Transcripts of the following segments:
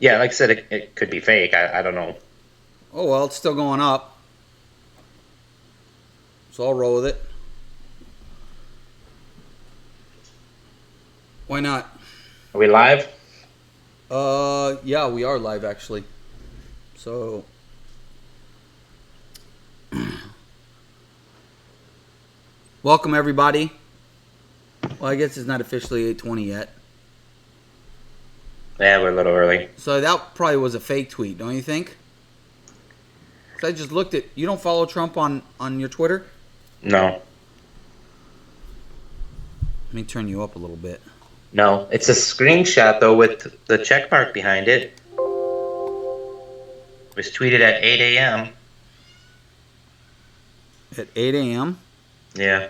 Yeah, like I said, it could be fake. I don't know. Oh, well, it's still going up. So I'll roll with it. Why not? Are we live? Yeah, we are live actually. So welcome everybody. Well, I guess it's not officially 8:20 yet. Yeah, we're a little early. So that probably was a fake tweet, don't you think? So I just looked at. You don't follow Trump on your Twitter? No. Let me turn you up a little bit. No. It's a screenshot, though, with the check mark behind it. It was tweeted at 8 a.m. At 8 a.m.? Yeah.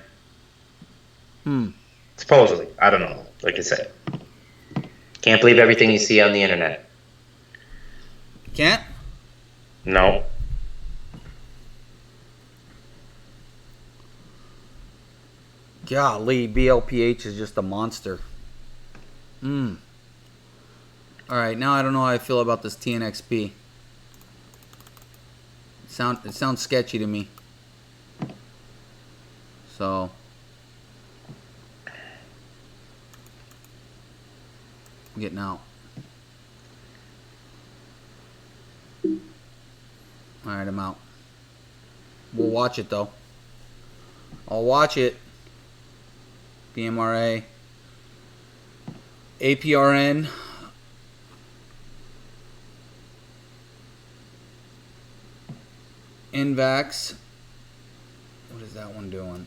Hmm. Supposedly. I don't know. Like I said. Can't believe everything you see on the internet. Can't? No. Golly, BLPH is just a monster. Alright, now I don't know how I feel about this TNXP. It sounds sketchy to me. So I'm getting out. Alright, I'm out. We'll watch it though. I'll watch it. BMRA. APRN. NVAX. What is that one doing?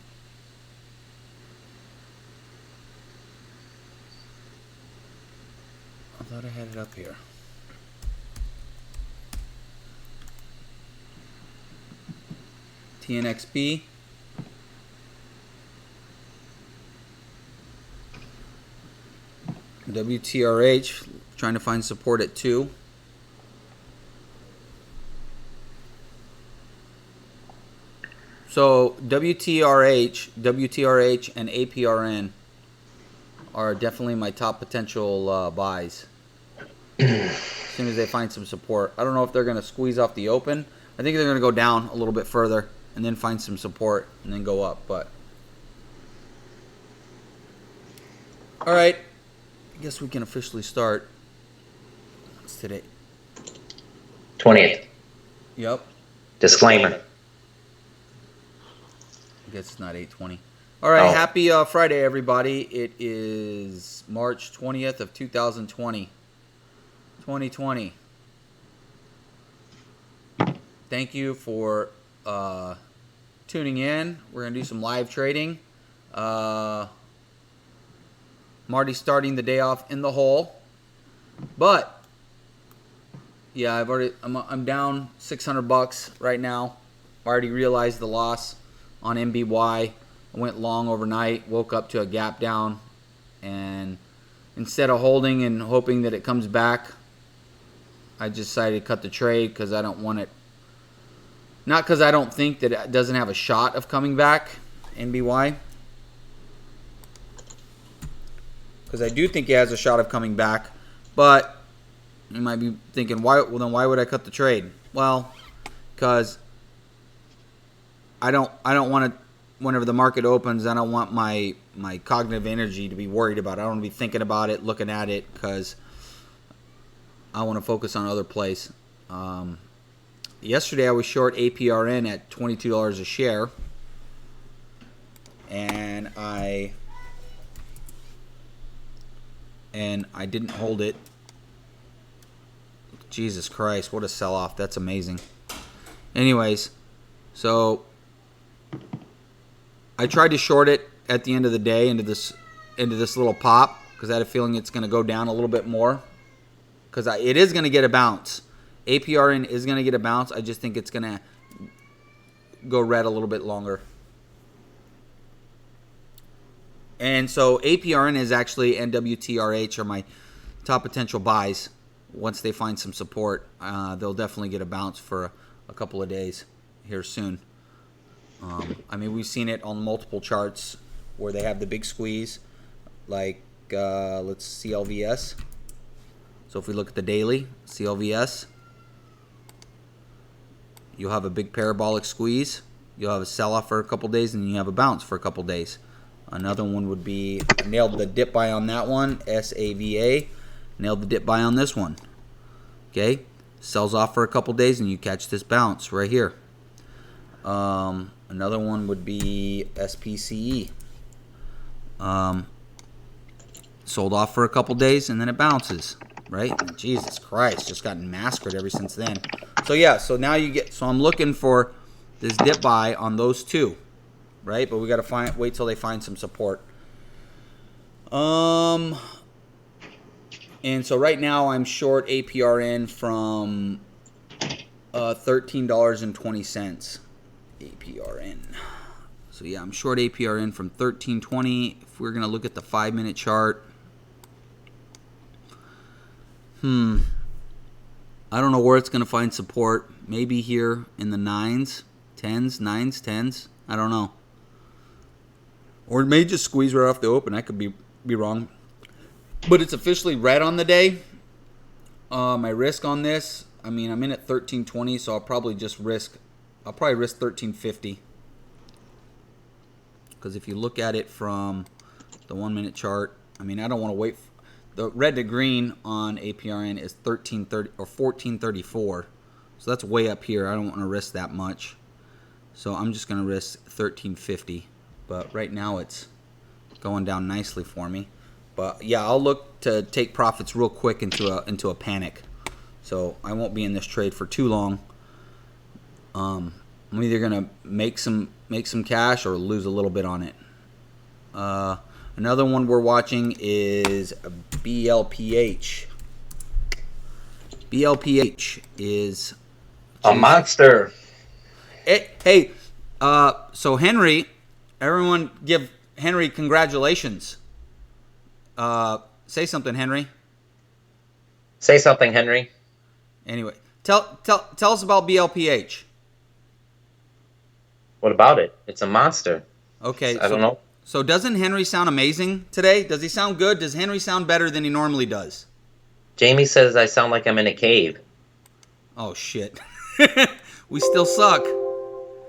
I thought I had it up here. TNXP. WTRH. Trying to find support at 2. So WTRH, and APRN are definitely my top potential buys. As soon as they find some support. I don't know if they're going to squeeze off the open. I think they're going to go down a little bit further and then find some support and then go up. But all right, I guess we can officially start. What's today? 20th. Yep. Disclaimer. I guess it's not 8:20. All right, Happy Friday, everybody. It is March 20th of 2020. 2020. Thank you for tuning in. We're going to do some live trading. I'm already starting the day off in the hole. But, yeah, I'm down $600 right now. I already realized the loss on NBY. I went long overnight, woke up to a gap down, and instead of holding and hoping that it comes back, I decided to cut the trade because I don't want it. Not because I don't think that it doesn't have a shot of coming back, NBY. Because I do think it has a shot of coming back, but you might be thinking, why would I cut the trade? Well, because I don't want to. Whenever the market opens, I don't want my cognitive energy to be worried about it. I don't want to be thinking about it, looking at it, because I want to focus on other plays. Yesterday I was short APRN at $22 a share, and I didn't hold it. Jesus Christ, what a sell-off. That's amazing. Anyways, so I tried to short it at the end of the day into this little pop because I had a feeling it's going to go down a little bit more because it is going to get a bounce. APRN is going to get a bounce. I just think it's going to go red a little bit longer. And so APRN is actually and WTRH are my top potential buys. Once they find some support, they'll definitely get a bounce for a couple of days here soon. I mean, we've seen it on multiple charts where they have the big squeeze, like let's see LVS. So So if we look at the daily, CLVS, you'll have a big parabolic squeeze. You'll have a sell-off for a couple days, and you have a bounce for a couple days. Another one would be, nailed the dip buy on that one, SAVA. Nailed the dip buy on this one. Okay, sells off for a couple days, and you catch this bounce right here. Another one would be SPCE. Sold off for a couple days, and then it bounces. Right? Jesus Christ, just gotten massacred ever since then. So yeah, so now you get, so I'm looking for this dip buy on those two, right? But we got to wait till they find some support. And so right now I'm short APRN from $13.20. APRN. So yeah, I'm short APRN from $13.20. If we're gonna look at the 5-minute chart. I don't know where it's going to find support. Maybe here in the 9s, 10s, 9s, 10s. I don't know. Or it may just squeeze right off the open. I could be wrong. But it's officially red on the day. My risk on this, I mean, I'm in at 13.20, so I'll probably risk 13.50. Because if you look at it from the 1-minute chart, I mean, I don't want to wait. The red to green on APRN is 13.30 or 14.34. So that's way up here. I don't want to risk that much. So I'm just going to risk 13.50. But right now it's going down nicely for me. But yeah, I'll look to take profits real quick into a panic. So I won't be in this trade for too long. I'm either going to make some cash or lose a little bit on it. Another one we're watching is BLPH. BLPH is a monster. Hey, so Henry, everyone give Henry congratulations. Say something, Henry. Say something, Henry. Anyway, tell us about BLPH. What about it? It's a monster. Okay, I don't know. So doesn't Henry sound amazing today? Does he sound good? Does Henry sound better than he normally does? Jamie says I sound like I'm in a cave. Oh, shit. We still suck.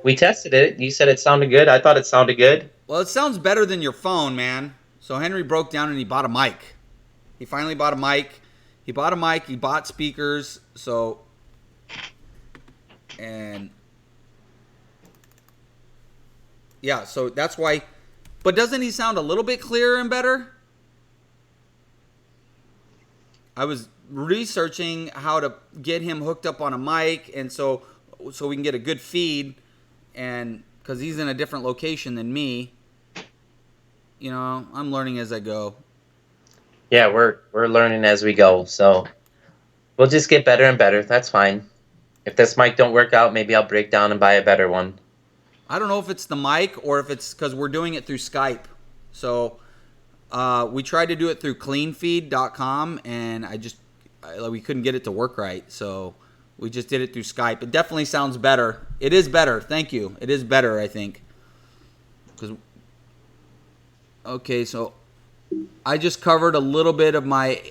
We tested it. You said it sounded good. I thought it sounded good. Well, it sounds better than your phone, man. So Henry broke down and he bought a mic. He finally bought a mic. He bought a mic. He bought speakers. So, and yeah, so that's why. But doesn't he sound a little bit clearer and better? I was researching how to get him hooked up on a mic, and so we can get a good feed, and because he's in a different location than me, you know, I'm learning as I go. Yeah, we're learning as we go, so we'll just get better and better. That's fine. If this mic don't work out, maybe I'll break down and buy a better one. I don't know if it's the mic or if it's because we're doing it through Skype. So we tried to do it through cleanfeed.com, and we couldn't get it to work right. So we just did it through Skype. It definitely sounds better. It is better. Thank you. It is better, I think. Okay, so I just covered a little bit of my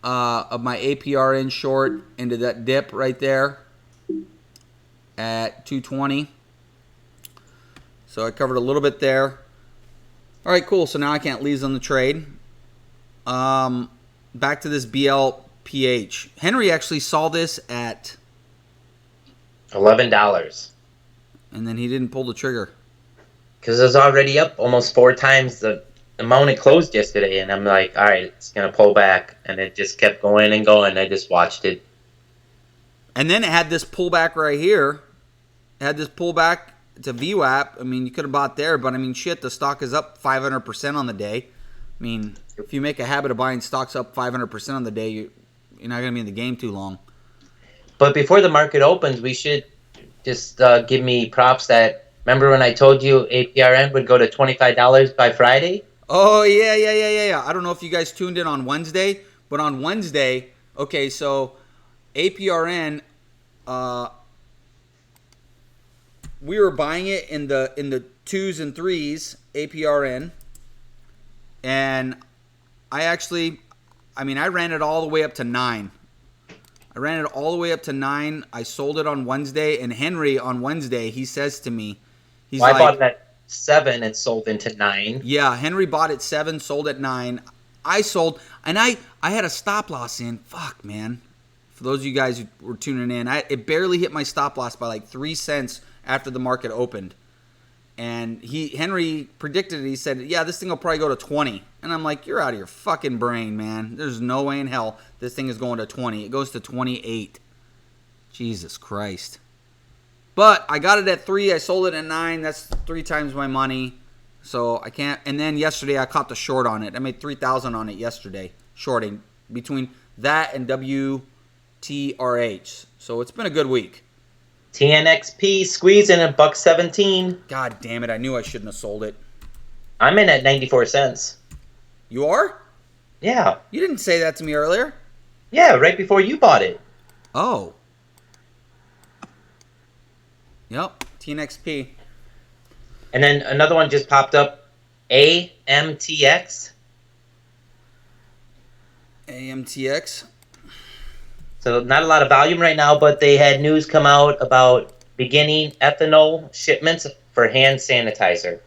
APRN short into that dip right there at 220. So I covered a little bit there. All right, cool. So now I can't lose on the trade. Back to this BLPH. Henry actually saw this at $11. And then he didn't pull the trigger. Because it was already up almost 4 times the amount it closed yesterday. And I'm like, all right, it's going to pull back. And it just kept going and going. I just watched it. And then it had this pullback right here. It had this pullback to VWAP. I mean, you could have bought there, but I mean, shit, the stock is up 500% on the day. I mean, if you make a habit of buying stocks up 500% on the day, you're not going to be in the game too long. But before the market opens, we should just give me props that, remember when I told you APRN would go to $25 by Friday? Oh, yeah. I don't know if you guys tuned in on Wednesday, but on Wednesday, okay, so APRN, we were buying it in the 2s and 3s APRN, and I I mean, I ran it all the way up to 9. I ran it all the way up to 9. I sold it on Wednesday, and Henry on Wednesday, he says to me, he's Well, I bought like, it at 7 and sold into 9. yeah, Henry bought at 7, sold at 9. I sold, and I had a stop loss in. Fuck, man. For those of you guys who were tuning in, it barely hit my stop loss by like 3 cents after the market opened. And Henry predicted it. He said, yeah, this thing will probably go to 20. And I'm like, you're out of your fucking brain, man. There's no way in hell this thing is going to 20. It goes to 28. Jesus Christ. But I got it at 3. I sold it at 9. That's 3 times my money. So I can't. And then yesterday I caught the short on it. I made $3,000 on it yesterday, shorting between that and WTRH. So it's been a good week. TNXP squeezing a $1.17. God damn it! I knew I shouldn't have sold it. I'm in at 94 cents. You are? Yeah. You didn't say that to me earlier. Yeah, right before you bought it. Oh. Yep. TNXP. And then another one just popped up. AMTX. AMTX. So not a lot of volume right now, but they had news come out about beginning ethanol shipments for hand sanitizer.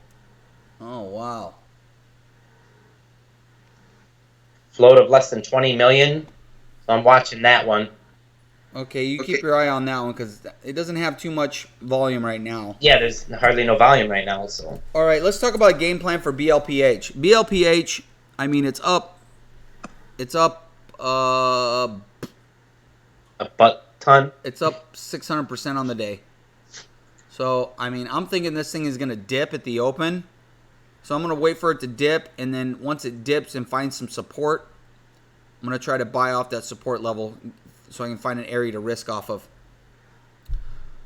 Oh, wow. Float of less than 20 million. So I'm watching that one. Okay, you keep your eye on that one because it doesn't have too much volume right now. Yeah, there's hardly no volume right now. So All right, let's talk about a game plan for BLPH. BLPH, I mean, it's up. It's up. a butt ton. It's up 600% on the day. So, I mean, I'm thinking this thing is going to dip at the open. So I'm going to wait for it to dip, and then once it dips and finds some support, I'm going to try to buy off that support level so I can find an area to risk off of.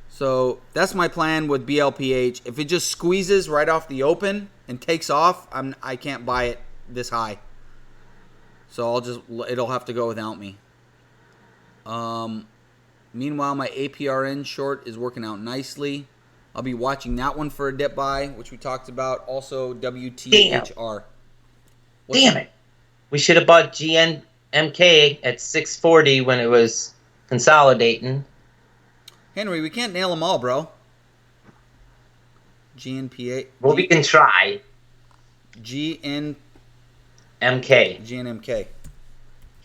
So that's my plan with BLPH. If it just squeezes right off the open and takes off, I can't buy it this high. So it'll have to go without me. Meanwhile, my APRN short is working out nicely. I'll be watching that one for a dip buy, which we talked about. Also, WTHR. Damn it. We should have bought GNMK at 640 when it was consolidating. Henry, we can't nail them all, bro. GNPA. Well, we can try. GN. MK. GNMK.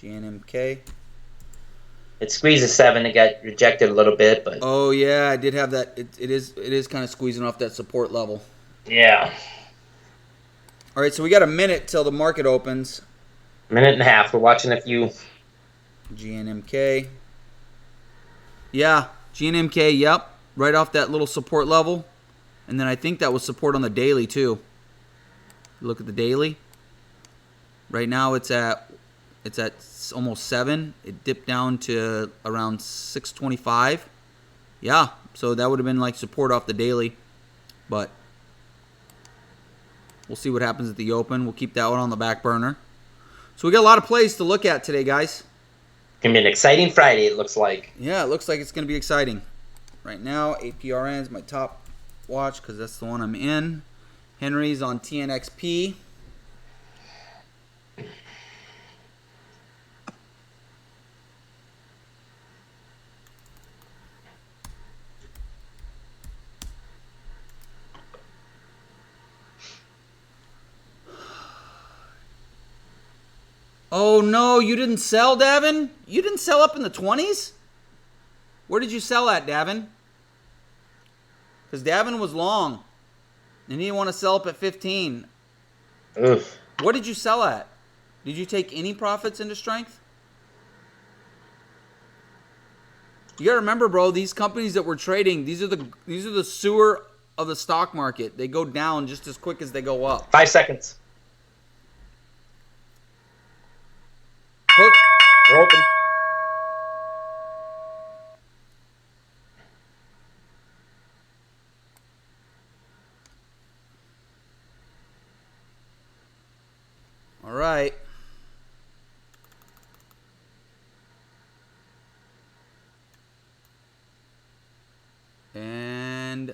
GNMK. It squeezes 7. It got rejected a little bit, but Oh yeah, I did have that. It is kind of squeezing off that support level. yeah. All right, so we got a minute till the market opens. Minute and a half. We're watching a few. GNMK. Yeah, GNMK. Yep, right off that little support level, and then I think that was support on the daily too. Look at the daily. Right now it's at almost 7. It dipped down to around 625. Yeah, so that would have been like support off the daily, but we'll see what happens at the open. We'll keep that one on the back burner. So we got a lot of plays to look at today, guys. It's going to be an exciting Friday, it looks like. Yeah, it looks like it's going to be exciting. Right now, APRN is my top watch because that's the one I'm in. Henry's on TNXP. Oh no, you didn't sell, Davin? You didn't sell up in the 20s? Where did you sell at, Davin? Because Davin was long. And he didn't want to sell up at 15. Oof. What did you sell at? Did you take any profits into strength? You gotta remember, bro, these companies that we're trading, these are the sewer of the stock market. They go down just as quick as they go up. 5 seconds. Put, We're open. all right. And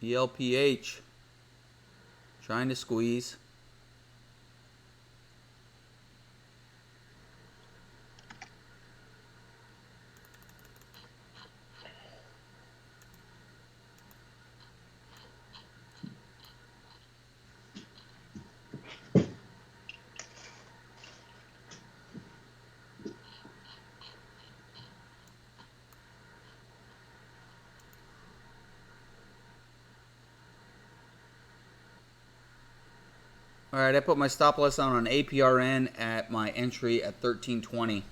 BLPH trying to squeeze. All right, I put my stop loss on APRN at my entry at 1320.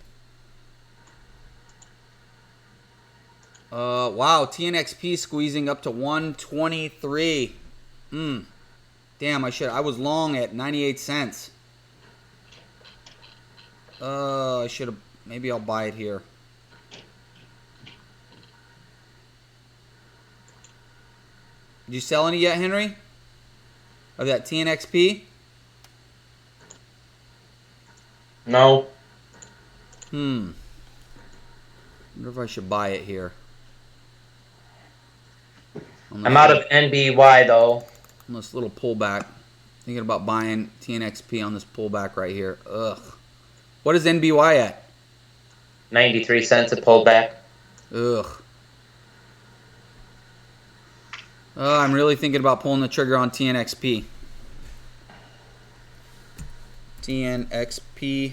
Wow, TNXP squeezing up to 123. Damn, I was long at 98 cents. I should have, maybe I'll buy it here. Did you sell any yet, Henry? Of that TNXP? No. I wonder if I should buy it here. I'm out of NBY though. On this little pullback. Thinking about buying TNXP on this pullback right here. Ugh. What is NBY at? 93 cents a pullback. Ugh. I'm really thinking about pulling the trigger on TNXP. TNXP.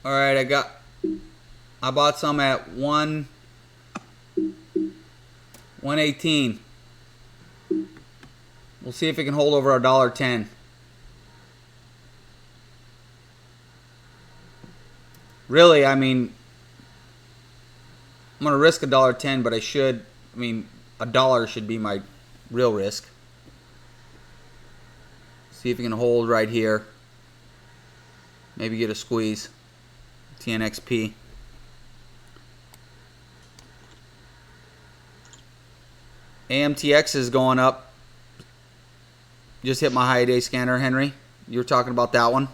All right, I bought some at 118. We'll see if it can hold over $1.10. Really, I mean, I'm gonna risk $1.10, but $1 should be my real risk. See if it can hold right here. Maybe get a squeeze. TNXP. AMTX is going up. Just hit my high day scanner, Henry. You were talking about that one.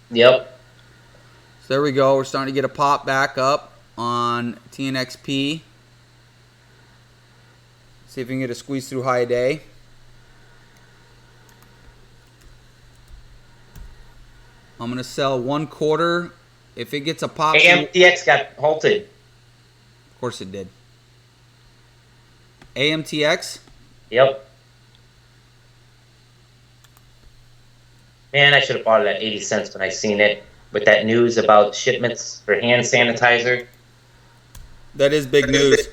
Yep. So there we go. We're starting to get a pop back up on TNXP. See if we can get a squeeze through high day. I'm going to sell 1/4. If it gets a pop. AMTX got halted. Of course it did. AMTX? Yep. Man, I should have bought it at 80 cents when I seen it with that news about shipments for hand sanitizer. That is big news.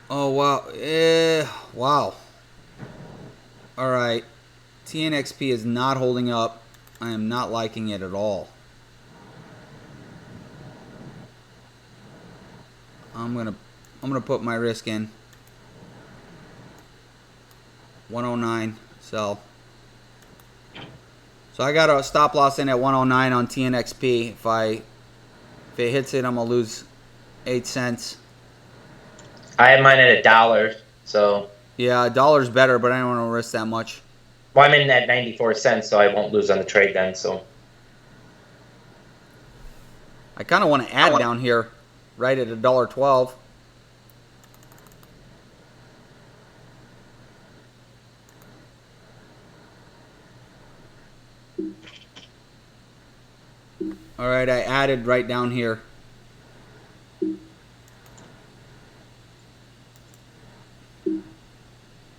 Oh, wow. Wow. All right. TNXP is not holding up. I am not liking it at all. I'm gonna put my risk in. 109 sell. So I got a stop loss in at 109 on TNXP. If it hits it, I'm gonna lose 8 cents. I have mine at $1, so. Yeah, $1's better, but I don't want to risk that much. Well, I'm in at 94 cents, so I won't lose on the trade then. So. I kind of want to add down here, right at $1.12. All right, I added right down here.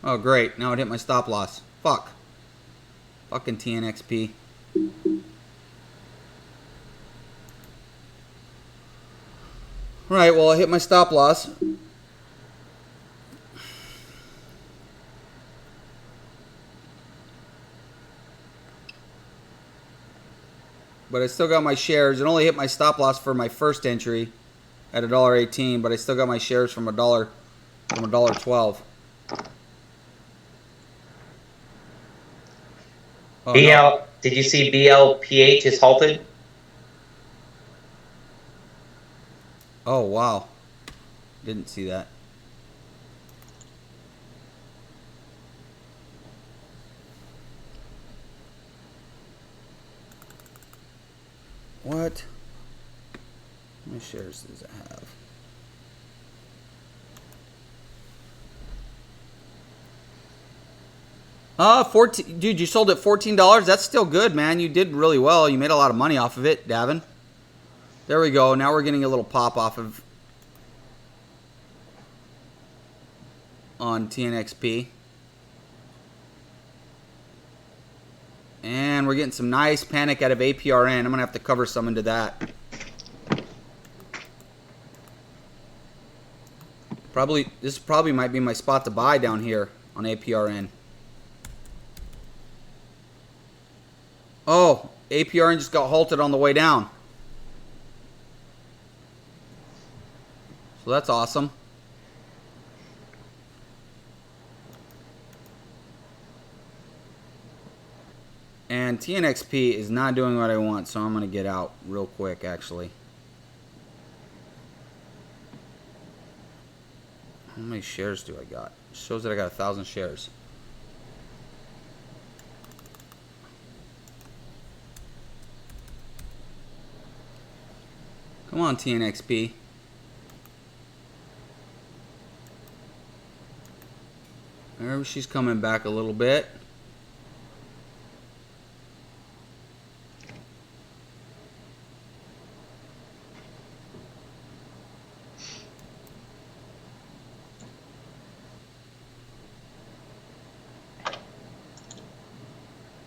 Oh, great. Now it hit my stop loss. Fuck. Fucking TNXP. All right, well, I hit my stop loss. But I still got my shares. It only hit my stop loss for my first entry at $1.18, but I still got my shares from $1.12. Oh, BL, no. did you see BLPH is halted? Oh, wow. Didn't see that. What? How many shares does it have? $14. Dude, you sold it $14. That's still good, man. You did really well. You made a lot of money off of it, Davin. There we go. Now we're getting a little pop off of on TNXP. And we're getting some nice panic out of APRN. I'm going to have to cover some into that. This probably might be my spot to buy down here on APRN. Oh, APRN just got halted on the way down. So that's awesome. And TNXP is not doing what I want, so I'm going to get out real quick, actually. How many shares do I got? It shows that I got 1,000 shares. Come on, TNXP. There, she's coming back a little bit.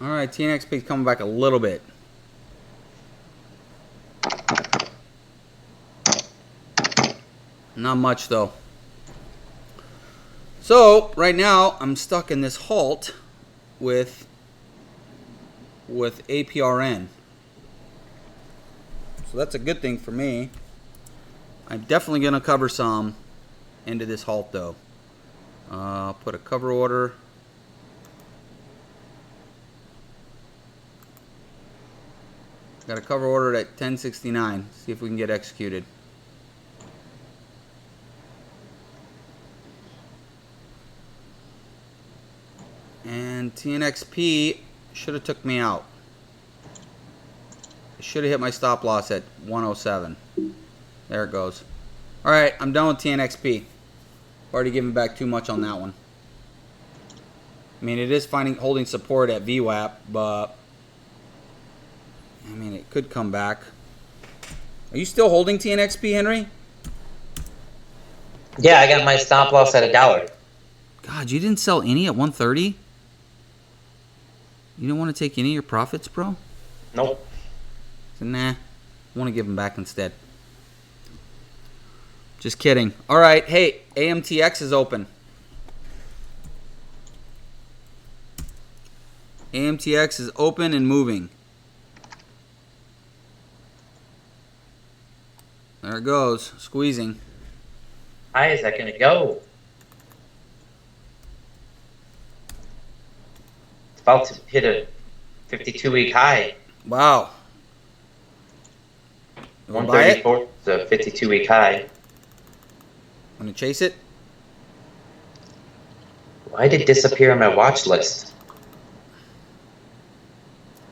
All right, TNXP is coming back a little bit. Not much though. So right now I'm stuck in this halt with APRN. So that's a good thing for me. I'm definitely gonna cover some into this halt though. I'll put a cover order. Got a cover order at 1069. See if we can get executed. And TNXP should have took me out. I should have hit my stop loss at 107. There it goes. All right, I'm done with TNXP. Already given back too much on that one. I mean, it is holding support at VWAP, but I mean, it could come back. Are you still holding TNXP, Henry? Yeah, I got my stop loss at $1. God, you didn't sell any at 130? You don't want to take any of your profits, bro? Nope. So, nah. I want to give them back instead. Just kidding. All right. Hey, AMTX is open. AMTX is open and moving. There it goes. Squeezing. High is that going to go? It's about to hit a 52-week high. Wow. 134 is a 52-week high. I'm going to chase it. Why did it disappear on my watch list?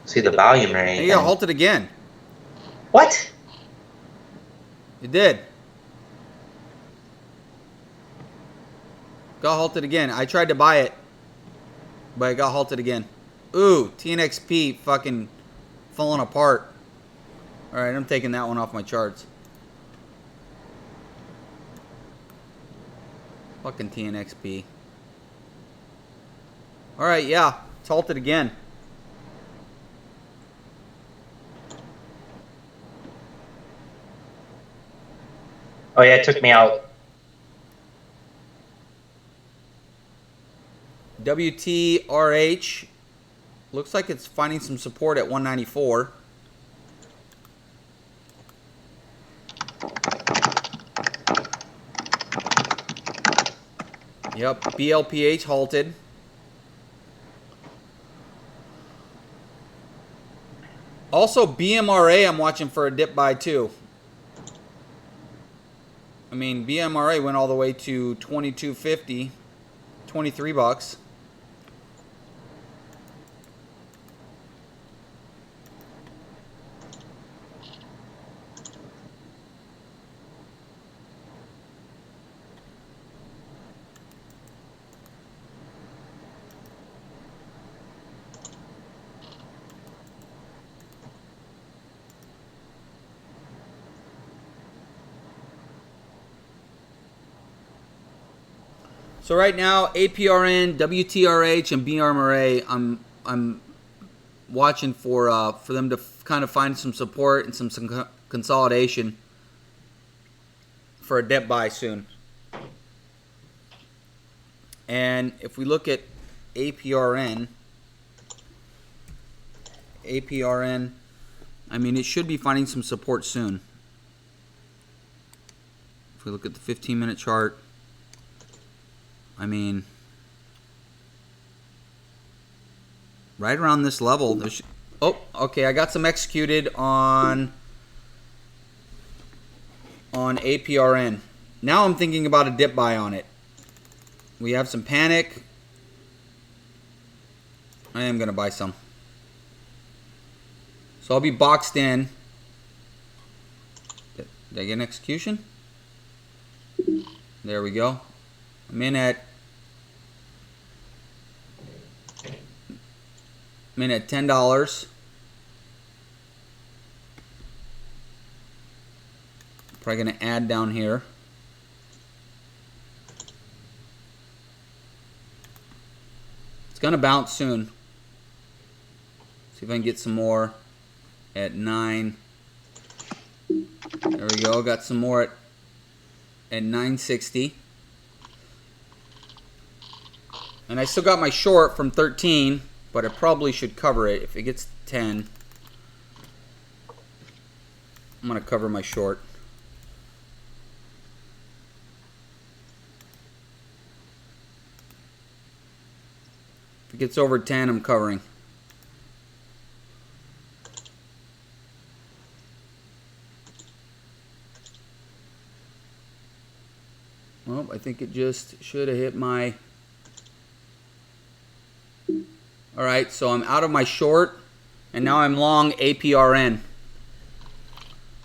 See the volume or anything. Hey, yeah, halted again. What? It did. Got halted again. I tried to buy it, but it got halted again. Ooh, TNXP fucking falling apart. All right, I'm taking that one off my charts. Fucking TNXP. All right, yeah, it's halted again. Oh yeah, it took me out. WTRH looks like it's finding some support at 194. Yep, BLPH halted. Also, BMRA I'm watching for a dip buy too. I mean, BMRA went all the way to 22.50, 23 bucks. So right now, APRN, WTRH, and BMRA, I'm watching for them to kind of find some support and some consolidation for a dip buy soon. And if we look at APRN, I mean, it should be finding some support soon. If we look at the 15-minute chart, I mean, right around this level. Oh, okay, I got some executed on APRN. Now I'm thinking about a dip buy on it. We have some panic. I am going to buy some. So I'll be boxed in. Did I get an execution? There we go. I'm in at $10. Probably going to add down here. It's going to bounce soon. See if I can get some more at 9. There we go. Got some more at 960. And I still got my short from 13, but I probably should cover it. If it gets to 10, I'm going to cover my short. If it gets over 10, I'm covering. Well, I think it just should have hit my... Alright, so I'm out of my short, and now I'm long APRN.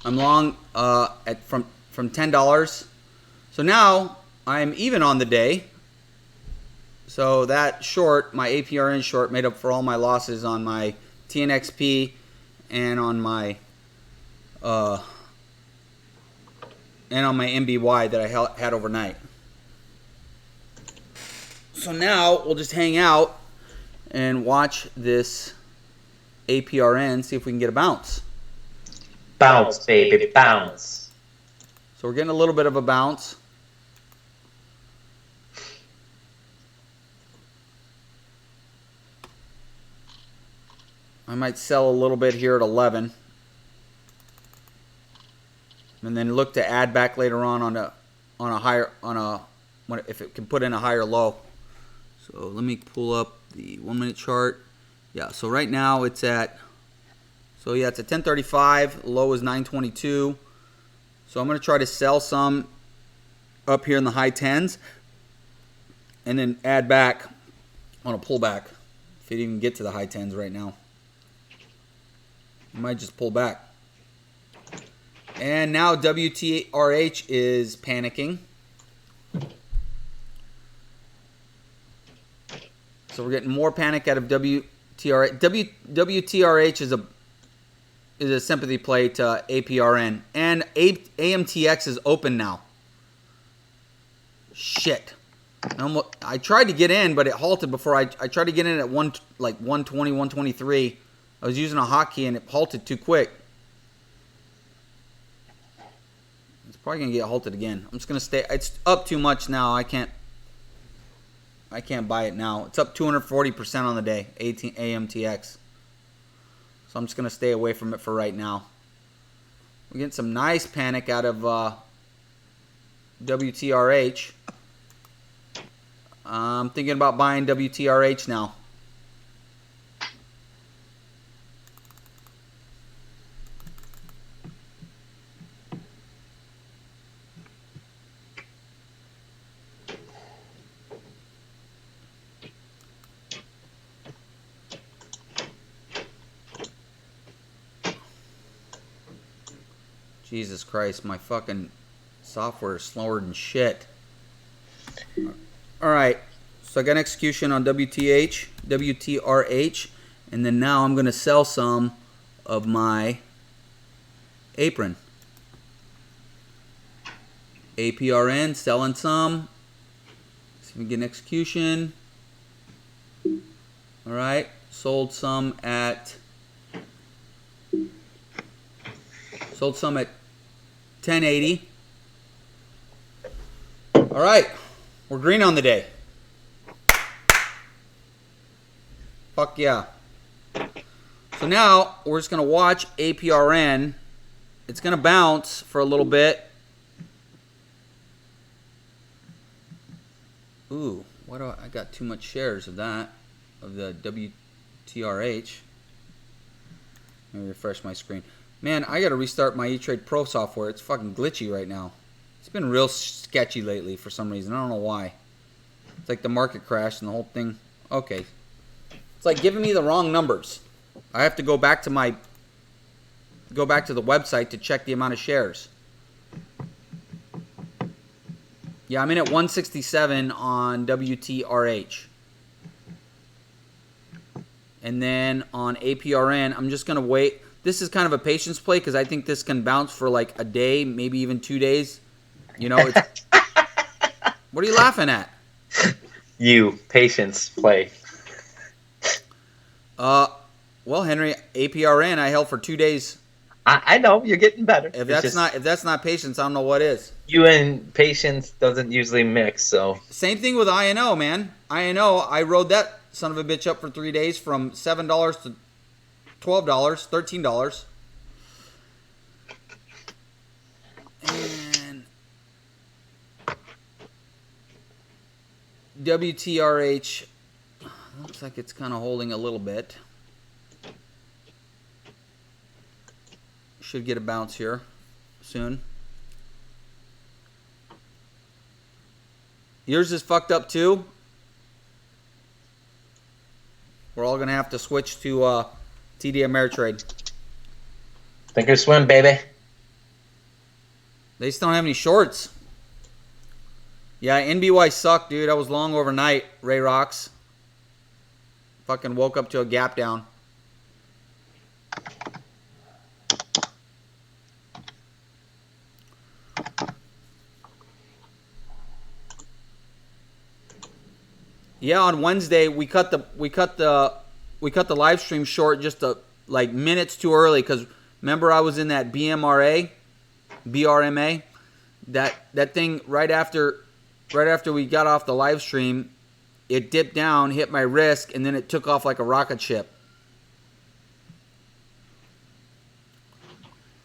I'm long from $10. So now I'm even on the day. So that short, my APRN short, made up for all my losses on my TNXP and on my NBY that I had overnight. So now we'll just hang out and watch this APRN, see if we can get a bounce. Bounce, baby, bounce. So we're getting a little bit of a bounce. I might sell a little bit here at 11. And then look to add back later on if it can put in a higher low. So let me pull up the 1 minute chart. Yeah, so right now it's at, so yeah, it's at 1035, low is 922. So I'm going to try to sell some up here in the high 10s and then add back on a pullback if it even get to the high 10s right now. You might just pull back. And now WTRH is panicking. So we're getting more panic out of WTRH. WTRH is a sympathy play to APRN. And AMTX is open now. Shit. I tried to get in, but it halted before I tried to get in at 120, 123. I was using a hotkey and it halted too quick. It's probably going to get halted again. I'm just going to stay. It's up too much now. I can't buy it now. It's up 240% on the day, AMTX. So I'm just going to stay away from it for right now. We're getting some nice panic out of WTRH. I'm thinking about buying WTRH now. Jesus Christ, my fucking software is slower than shit. Alright, so I got an execution on WTRH, and then now I'm going to sell some of my apron. APRN, selling some. See if we can get an execution. Alright, Sold some at 1080. All right, we're green on the day. Fuck yeah. So now we're just gonna watch APRN. It's gonna bounce for a little bit. Ooh, why do I got too much shares of that, of the WTRH. Let me refresh my screen. Man, I gotta restart my E-Trade Pro software. It's fucking glitchy right now. It's been real sketchy lately for some reason. I don't know why. It's like the market crashed and the whole thing. Okay. It's like giving me the wrong numbers. I have to go back to the website to check the amount of shares. Yeah, I'm in at 167 on WTRH. And then on APRN, I'm just going to wait. This is kind of a patience play because I think this can bounce for like a day, maybe even 2 days. You know, it's... What are you laughing at? You, patience play. Well, Henry, APRN I held for 2 days. I know, you're getting better. If It's that's just not patience, I don't know what is. you and patience doesn't usually mix, so. Same thing with INO, man. INO, I rode that son of a bitch up for 3 days from $7 to $12, $13. And WTRH looks like it's kind of holding a little bit. Should get a bounce here soon. Yours is fucked up too. We're all gonna have to switch to TD Ameritrade. Think or swim, baby. They still don't have any shorts. Yeah, NBY sucked, dude. I was long overnight. Ray Rocks. Fucking woke up to a gap down. Yeah, on Wednesday we cut the live stream short just like minutes too early because remember I was in that BRMA, that thing right after we got off the live stream, it dipped down, hit my wrist, and then it took off like a rocket ship.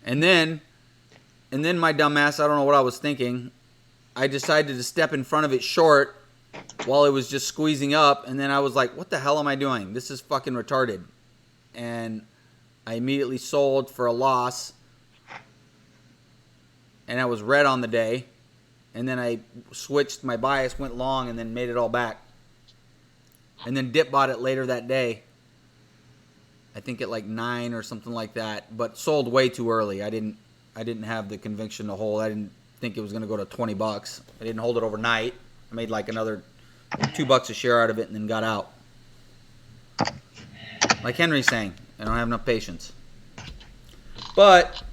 And then my dumbass, I don't know what I was thinking, I decided to step in front of it short while it was just squeezing up, and then I was like, what the hell am I doing? This is fucking retarded. And I immediately sold for a loss, and I was red on the day, and then I switched my bias, went long, and then made it all back. And then dip bought it later that day, I think at like 9 or something like that, but sold way too early. I didn't have the conviction to hold. I didn't think it was going to go to $20. I didn't hold it overnight. I made like another $2 a share out of it and then got out. Like Henry's saying, I don't have enough patience. But,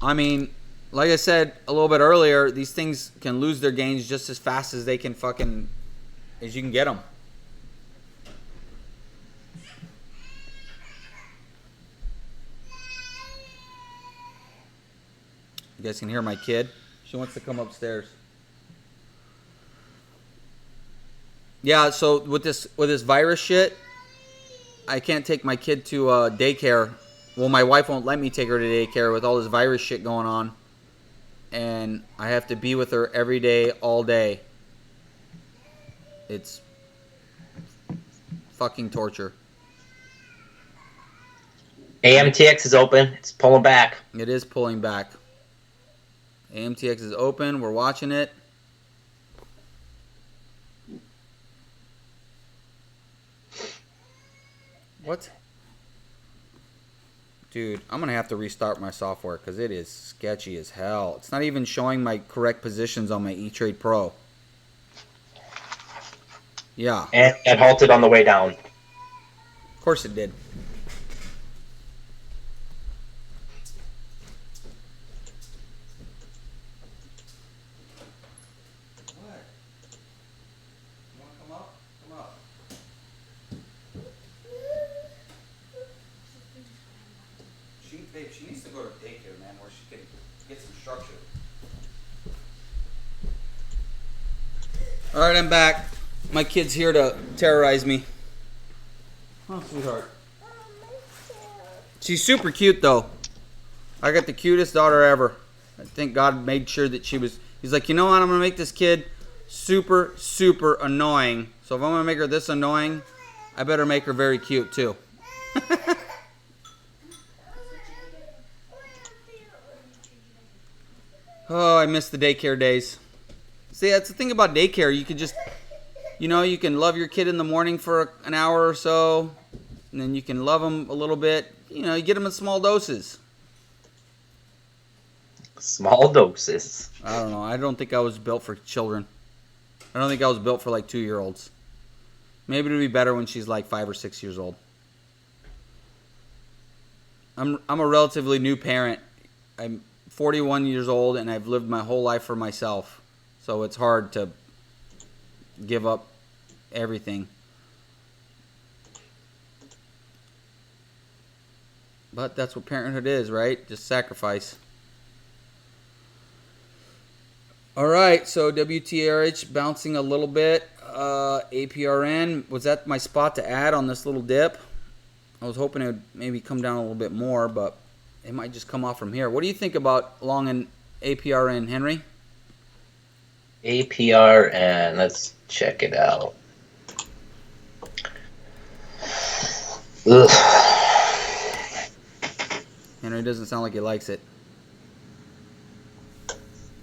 I mean, like I said a little bit earlier, these things can lose their gains just as fast as they can as you can get them. You guys can hear my kid. She wants to come upstairs. Yeah, so with this virus shit, I can't take my kid to daycare. Well, my wife won't let me take her to daycare with all this virus shit going on. And I have to be with her every day, all day. It's fucking torture. AMTX is open. It's pulling back. It is pulling back. AMTX is open. We're watching it. What? Dude, I'm going to have to restart my software because it is sketchy as hell. It's not even showing my correct positions on my E-Trade Pro. Yeah. And it halted on the way down. Of course it did. What? You want to come up? Come up. babe, she needs to go to daycare, man, where she can get some structure. All right, I'm back. My kid's here to terrorize me. Oh, sweetheart. She's super cute, though. I got the cutest daughter ever. I think God made sure that she was... He's like, you know what? I'm going to make this kid super, super annoying. So if I'm going to make her this annoying, I better make her very cute, too. Oh, I miss the daycare days. See, that's the thing about daycare. You could just, you can love your kid in the morning for an hour or so, and then you can love them a little bit. You get them in small doses. Small doses. I don't know. I don't think I was built for children. I don't think I was built for like 2-year-olds. Maybe it'll be better when she's like 5 or 6 years old. I'm a relatively new parent. I'm 41 years old, and I've lived my whole life for myself. So it's hard to give up everything. But that's what parenthood is, right? Just sacrifice. All right, so WTRH bouncing a little bit. APRN, was that my spot to add on this little dip? I was hoping it would maybe come down a little bit more, but it might just come off from here. What do you think about long in APRN, Henry? APRN, let's check it out. Ugh. Henry doesn't sound like he likes it.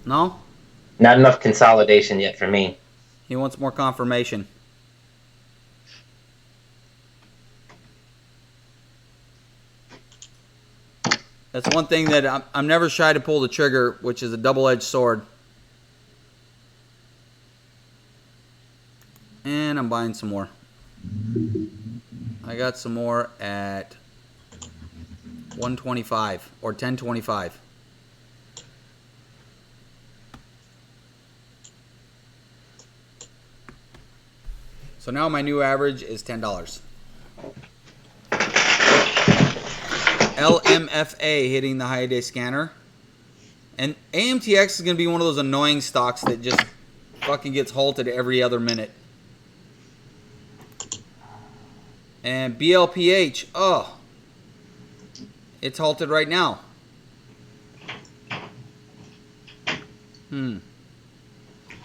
No? Not enough consolidation yet for me. He wants more confirmation. That's one thing that I'm never shy to pull the trigger, which is a double-edged sword. And I'm buying some more. I got some more at 125 or 1025. So now my new average is $10. LMFA hitting the high-day scanner. And AMTX is going to be one of those annoying stocks that just fucking gets halted every other minute. And BLPH, oh, it's halted right now.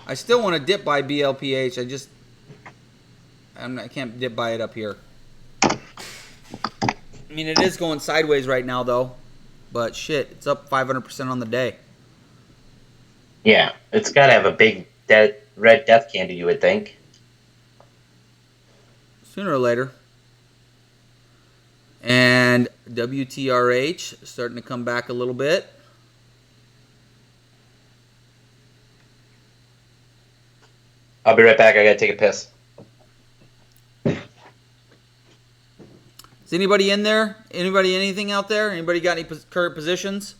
I still want to dip by BLPH. I can't dip by it up here. I mean, it is going sideways right now, though. But shit, it's up 500% on the day. Yeah, it's got to have a big red death candle, you would think. Sooner or later. And WTRH starting to come back a little bit. I'll be right back. I got to take a piss. Is anybody in there? Anybody anything out there? Anybody got any current positions?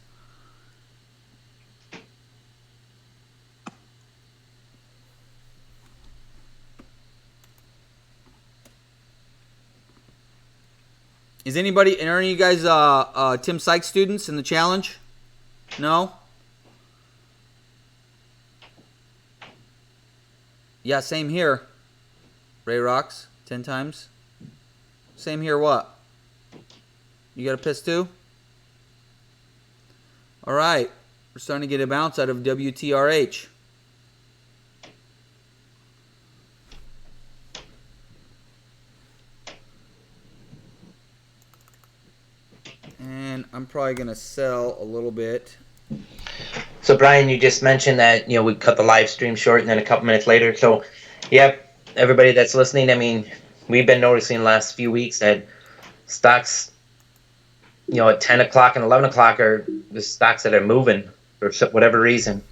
Is anybody, are any of you guys Tim Sykes students in the challenge? No? Yeah, same here. Ray Rocks, 10 times. Same here, what? You got a piss too? All right. We're starting to get a bounce out of WTRH. And I'm probably going to sell a little bit. So, Brian, you just mentioned that, we cut the live stream short and then a couple minutes later. So, yeah, everybody that's listening, I mean, we've been noticing the last few weeks that stocks, at 10 o'clock and 11 o'clock are the stocks that are moving for whatever reason.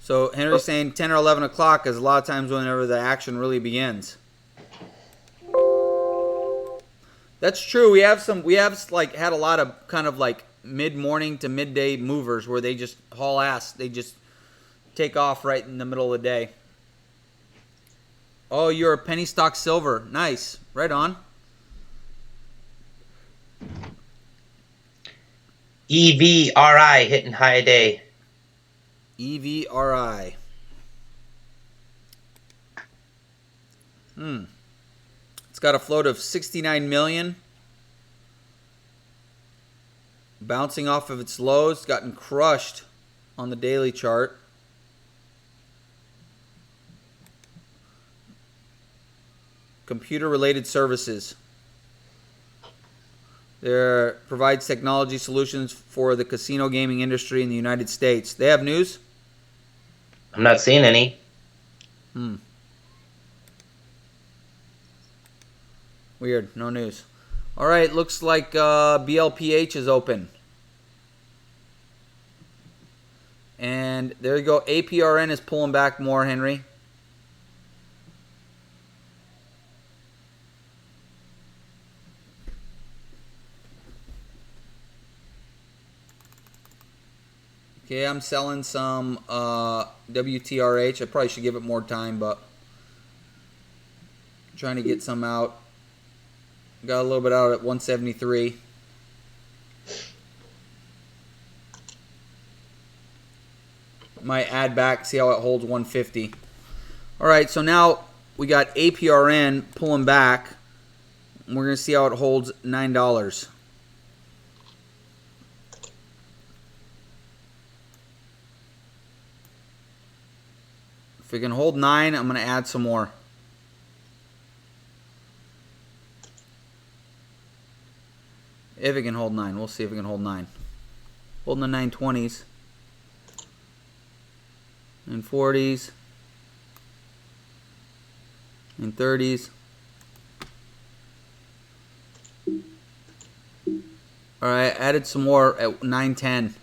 So Henry's saying 10 or 11 o'clock is a lot of times whenever the action really begins. That's true. We have had a lot of kind of like mid-morning to midday movers where they just haul ass. They just take off right in the middle of the day. Oh, you're a penny stock silver. Nice. Right on. EVRI hitting high day. EVRI. It's got a float of 69 million. Bouncing off of its lows, it's gotten crushed on the daily chart. Computer-related services. There provides technology solutions for the casino gaming industry in the United States. They have news? I'm not seeing any. Weird, no news. All right, looks like BLPH is open. And there you go. APRN is pulling back more, Henry. Okay, I'm selling some WTRH. I probably should give it more time, but I'm trying to get some out. Got a little bit out at 173. Might add back, see how it holds 150. All right, so now we got APRN pulling back. We're going to see how it holds $9. If we can hold 9, I'm going to add some more. If it can hold 9. We'll see if it can hold 9. Holding the 920s. And 40s. And 30s. Alright, added some more at 910.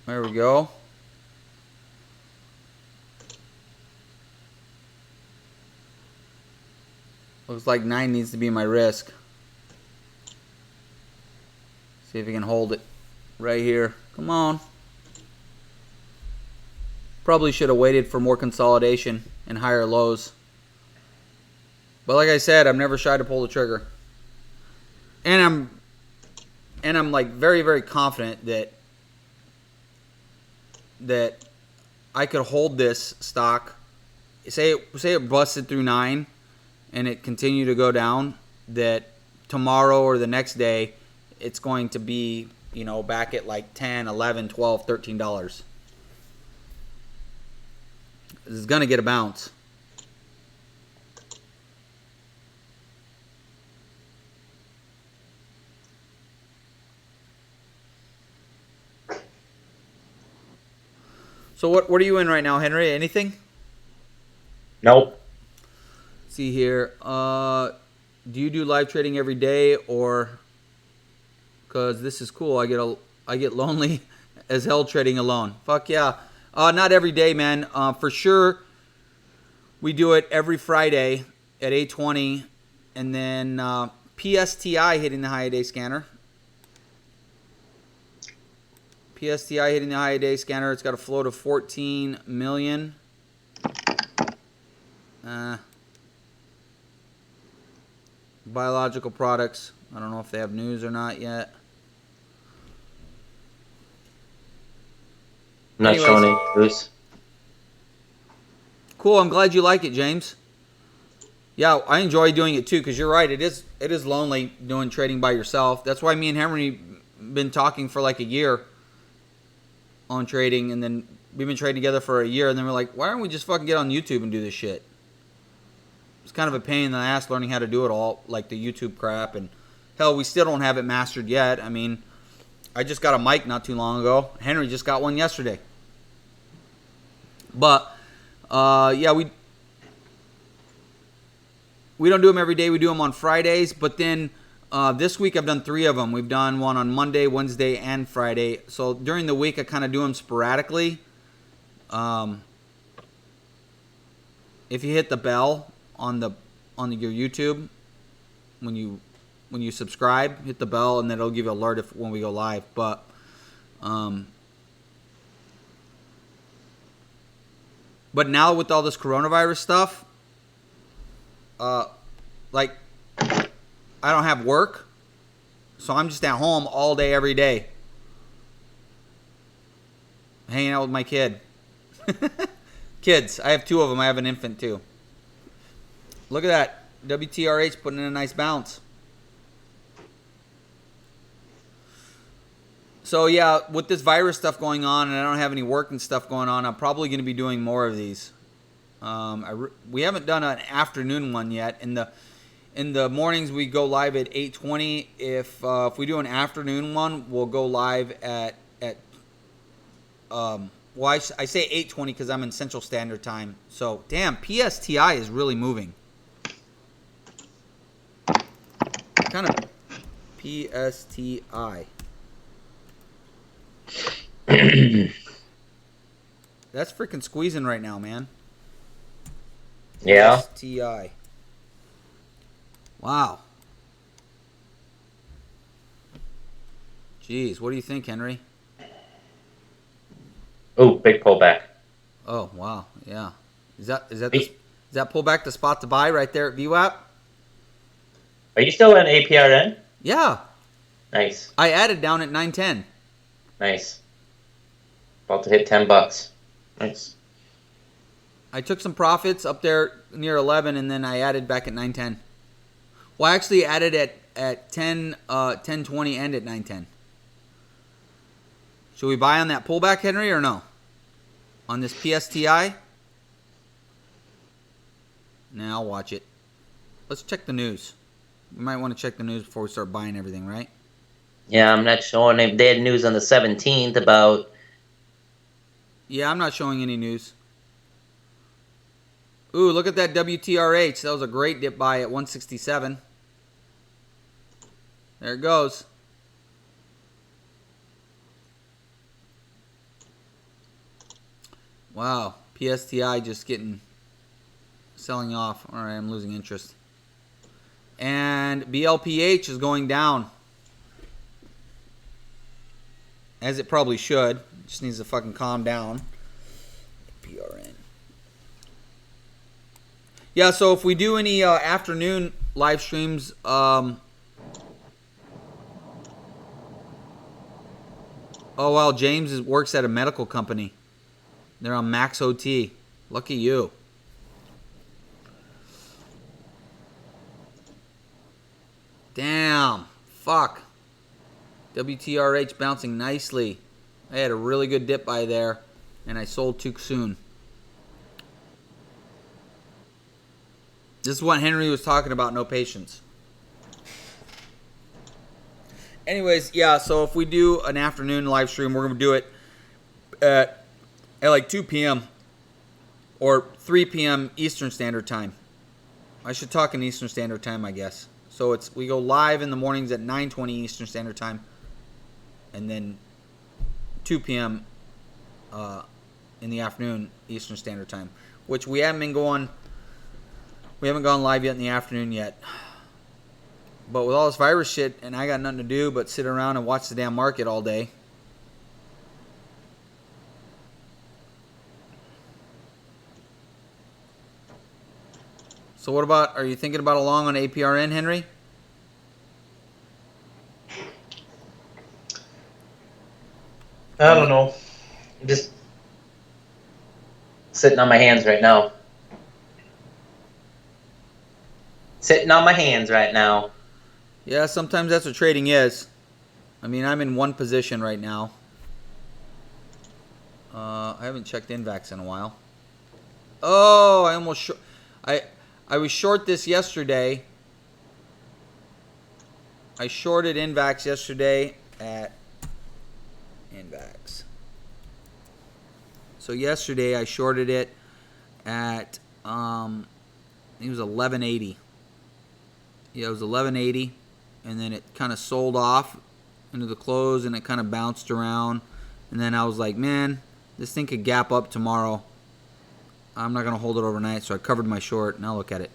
There we go. Looks like 9 needs to be my risk. See if we can hold it right here. Come on. Probably should have waited for more consolidation and higher lows. But like I said, I'm never shy to pull the trigger. And I'm like very, very confident that I could hold this stock. Say it busted through 9 and it continued to go down, that tomorrow or the next day it's going to be, you know, back at like 10, 11, 12, $13. This is going to get a bounce. So what are you in right now, Henry? Anything? Nope. See here. Do you do live trading every day, or because this is cool? I get lonely as hell trading alone. Fuck yeah. Not every day, man. For sure, we do it every Friday at 8:20, and then PSTI hitting the high day scanner. PSTI hitting the high day scanner. It's got a float of 14 million. Biological products. I don't know if they have news or not yet. I'm not showing any news. Cool. I'm glad you like it, James. Yeah, I enjoy doing it too, because you're right. It is lonely doing trading by yourself. That's why me and Henry been talking for like a year on trading, and then we've been trading together for a year, and then we're like, why don't we just fucking get on YouTube and do this shit? It's kind of a pain in the ass learning how to do it all, like the YouTube crap, and hell, we still don't have it mastered yet. I mean, I just got a mic not too long ago. Henry just got one yesterday. But yeah, we don't do them every day. We do them on Fridays. But then this week I've done 3 of them. We've done one on Monday, Wednesday, and Friday. So during the week I kind of do them sporadically. If you hit the bell on your YouTube when you subscribe, hit the bell, and then it'll give you an alert when we go live. But But now with all this coronavirus stuff, like I don't have work, so I'm just at home all day, every day, hanging out with my kid. Kids, I have 2 of them. I have an infant too. Look at that. WTRH putting in a nice bounce. So yeah, with this virus stuff going on, and I don't have any work and stuff going on, I'm probably going to be doing more of these. We haven't done an afternoon one yet. In the mornings we go live at 8:20. If we do an afternoon one, we'll go live at well, I say 8:20 because I'm in Central Standard Time. So damn, PSTI is really moving. Kind of PSTI. That's freaking squeezing right now, man. Yeah. PSTI. Wow. Jeez, what do you think, Henry? Oh, big pullback. Oh, wow. Yeah. Is that pullback the spot to buy right there at VWAP? Are you still in APRN? Yeah. Nice. I added down at 910. Nice. About to hit $10. Nice. I took some profits up there near 11, and then I added back at 910. Well, I actually added at 10:20 and at 910. Should we buy on that pullback, Henry, or no? On this PSTI? Now I'll watch it. Let's check the news. We might want to check the news before we start buying everything, right? Yeah, I'm not sure. They had news on the 17th about... Yeah, I'm not showing any news. Ooh, look at that WTRH. That was a great dip buy at 167. There it goes. Wow, PSTI just selling off. All right, I'm losing interest. And BLPH is going down. As it probably should. Just needs to fucking calm down. PRN. Yeah, so if we do any afternoon live streams, oh wow, James works at a medical company. They're on Max OT. Lucky you. Damn. Fuck. WTRH bouncing nicely. I had a really good dip by there, and I sold too soon. This is what Henry was talking about, no patience. Anyways, yeah, so if we do an afternoon live stream, we're going to do it at like 2 p.m. or 3 p.m. Eastern Standard Time. I should talk in Eastern Standard Time, I guess. So we go live in the mornings at 9:20 Eastern Standard Time, and then 2 p.m. In the afternoon Eastern Standard Time, which we haven't gone live yet in the afternoon yet. But with all this virus shit, and I got nothing to do but sit around and watch the damn market all day. So what about, are you thinking about a long on APRN, Henry? I don't know. I'm just sitting on my hands right now. Sitting on my hands right now. Yeah, sometimes that's what trading is. I mean, I'm in one position right now. I haven't checked Invax in a while. Oh, I almost I was short this yesterday. I shorted Invax yesterday at Invax. So yesterday I shorted it at I think it was 1180. Yeah, it was 1180, and then it kind of sold off into the close, and it kind of bounced around, and then I was like, man, this thing could gap up tomorrow. I'm not gonna hold it overnight, so I covered my short. Now look at it.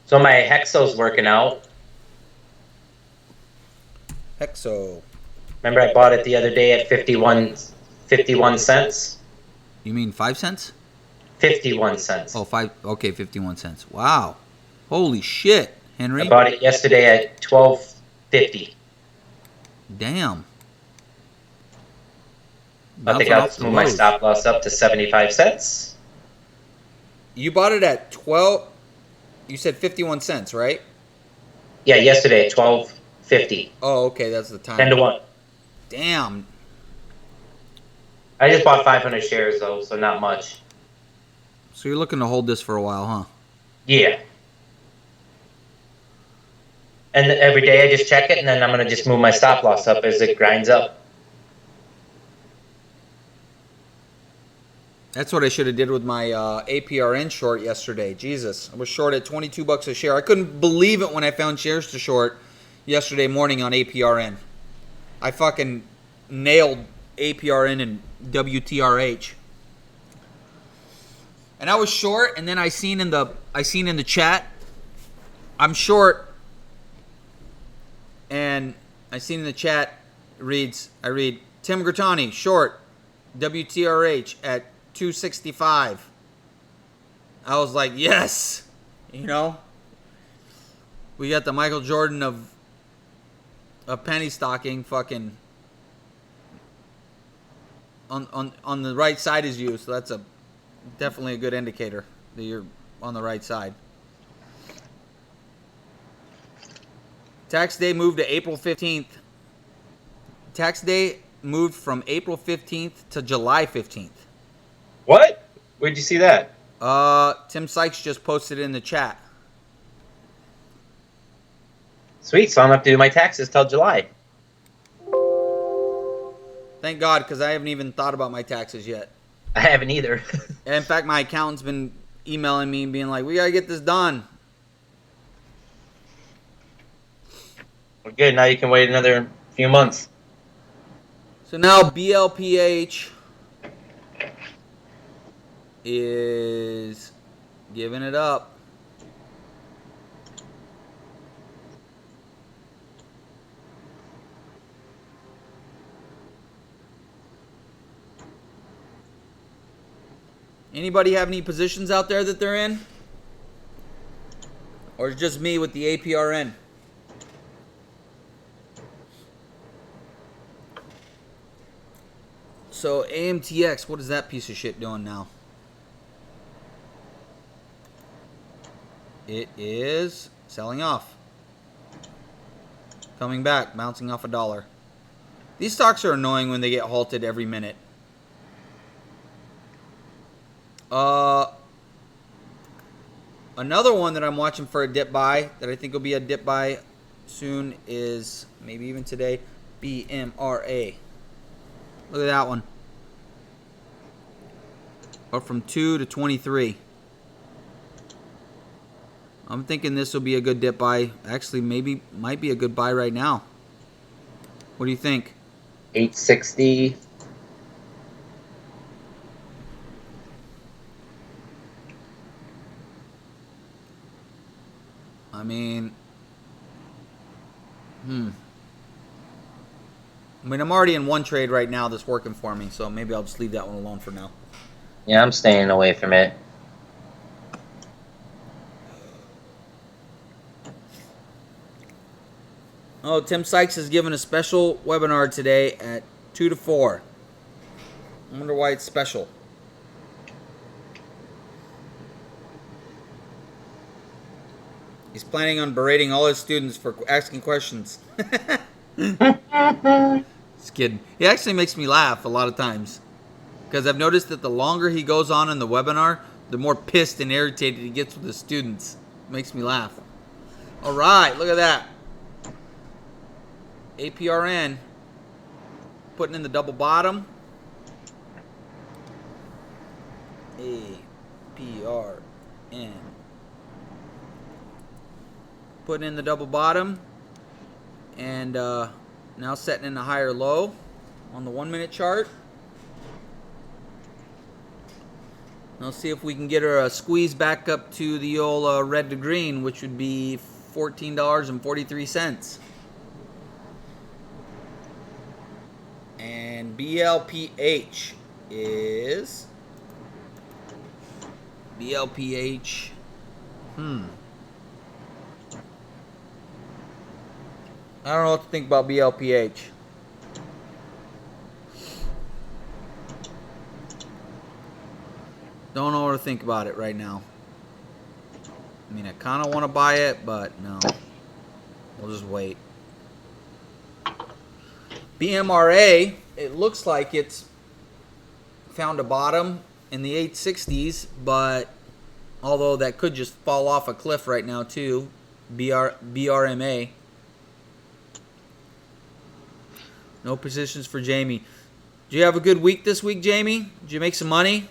So my Hexo's working out. Hexo. Remember I bought it the other day at 51 cents? You mean 5 cents? 51 cents. Oh, five. Okay, 51 cents. Wow. Holy shit, I Henry. bought it yesterday at 12.50. Damn. I think Bouncing I'll off just the move my lows. stop loss up to 75 cents. You bought it at 12. You said 51 cents, right? Yeah, yesterday at 12.50. Oh, okay. That's the 10 time. to 1. Damn. I just bought 500 shares though, so not much. So you're looking to hold this for a while, huh? Yeah. And every day I just check it, and then I'm going to just move my stop loss up as it grinds up. That's what I should have did with my APRN short yesterday. Jesus, I was short at 22 bucks a share. I couldn't believe it when I found shares to short yesterday morning on APRN. I fucking nailed APRN and WTRH. And I was short, and then I seen in the chat, I'm short, and I seen in the chat I read Tim Grattani short WTRH at 265. I was like, yes, we got the Michael Jordan of penny stocking, fucking on the right side is you, so that's definitely a good indicator that you're on the right side. Tax day moved to April 15th. Tax day moved from April 15th to July 15th. What? Where'd you see that? Tim Sykes just posted it in the chat. Sweet, so I don't have to do my taxes till July. Thank God, because I haven't even thought about my taxes yet. I haven't either. In fact, my accountant's been emailing me and being like, we got to get this done. Well, good, now you can wait another few months. So now BLPH is giving it up. Anybody have any positions out there that they're in? Or it's just me with the APRN? So AMTX, what is that piece of shit doing now? It is selling off. Coming back, bouncing off $1. These stocks are annoying when they get halted every minute. Another one that I'm watching for a dip buy, that I think will be a dip buy soon, is maybe even today, BMRA. Look at that one. Up from 2 to 23. I'm thinking this will be a good dip buy. Actually, maybe might be a good buy right now. What do you think? 860. I mean, I'm already in one trade right now that's working for me, so maybe I'll just leave that one alone for now. Yeah, I'm staying away from it. Oh, Tim Sykes is giving a special webinar today at 2 to 4. I wonder why it's special. He's planning on berating all his students for asking questions. Just kidding. He actually makes me laugh a lot of times. Because I've noticed that the longer he goes on in the webinar, the more pissed and irritated he gets with his students. It makes me laugh. All right, look at that. APRN putting in the double bottom. APRN putting in the double bottom, and now setting in a higher low on the 1 minute chart. Now see if we can get her a squeeze back up to the old red to green, which would be $14.43. And BLPH is BLPH. I don't know what to think about BLPH. Don't know what to think about it right now. I mean, I kind of want to buy it, but no. We'll just wait. BMRA, it looks like it's found a bottom in the 860s, but although that could just fall off a cliff right now too. BRMA. No positions for Jamie. Do you have a good week this week, Jamie? Did you make some money?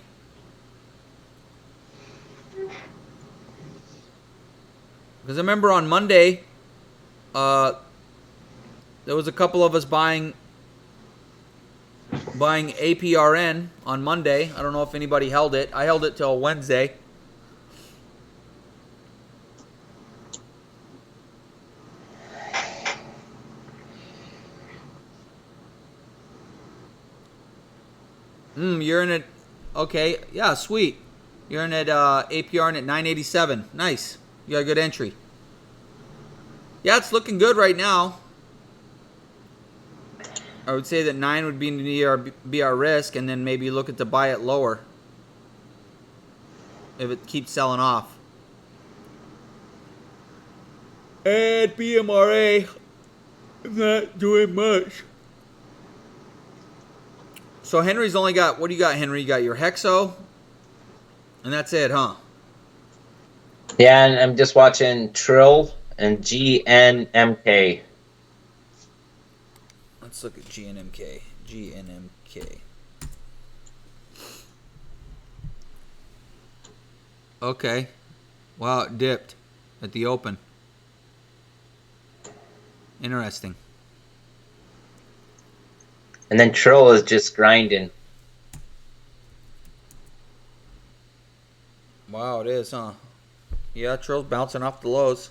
Because I remember on Monday, there was a couple of us buying APRN on Monday. I don't know if anybody held it. I held it till Wednesday. You're in it. Okay, yeah, sweet. You're in at APRN at 987. Nice. You got a good entry. Yeah, it's looking good right now. I would say that 9 would be our risk, and then maybe look at to buy it lower if it keeps selling off. And BMRA not doing much. So Henry's only got, what do you got, Henry? You got your Hexo, and that's it, huh? Yeah, and I'm just watching Trill and GNMK. Let's look at GNMK. GNMK. Okay. Wow, it dipped at the open. Interesting. And then Trill is just grinding. Wow, it is, huh? Yeah, Trill's bouncing off the lows.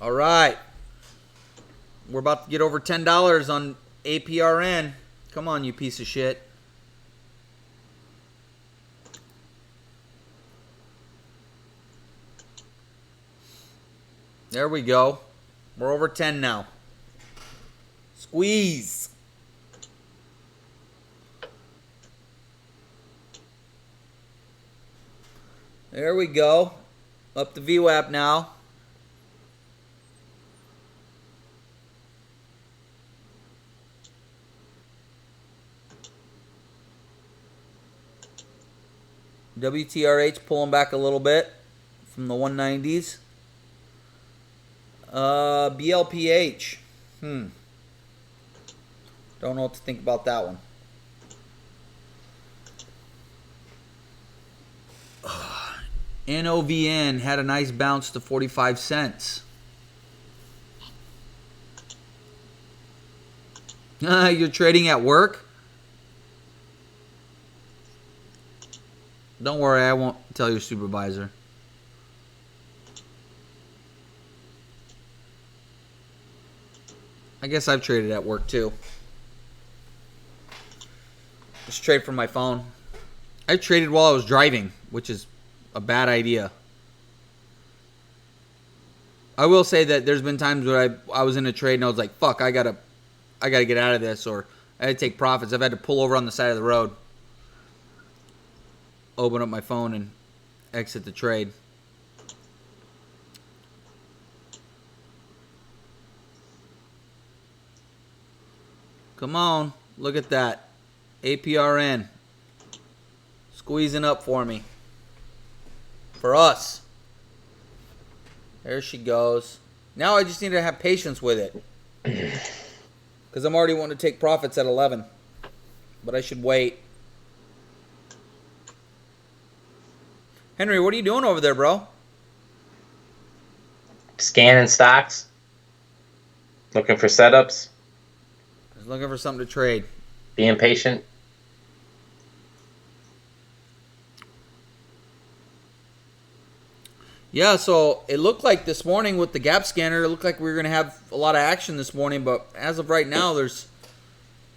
All right. We're about to get over $10 on APRN. Come on, you piece of shit. There we go. We're over 10 now. Squeeze. There we go. Up to VWAP now. WTRH pulling back a little bit from the 190s. BLPH. Don't know what to think about that one. NOVN had a nice bounce to 45 cents. You're trading at work? Don't worry, I won't tell your supervisor. I guess I've traded at work too. Just trade from my phone. I traded while I was driving, which is a bad idea. I will say that there's been times where I was in a trade and I was like, fuck, I gotta get out of this, or I had to take profits. I've had to pull over on the side of the road, open up my phone, and exit the trade. Come on, look at that. APRN squeezing up for me. For us. There she goes. Now I just need to have patience with it. Because I'm already wanting to take profits at 11. But I should wait. Henry, what are you doing over there, bro? Scanning stocks. Looking for setups. Just looking for something to trade. Being patient. Yeah, so it looked like this morning with the gap scanner, it looked like we were going to have a lot of action this morning, but as of right now, there's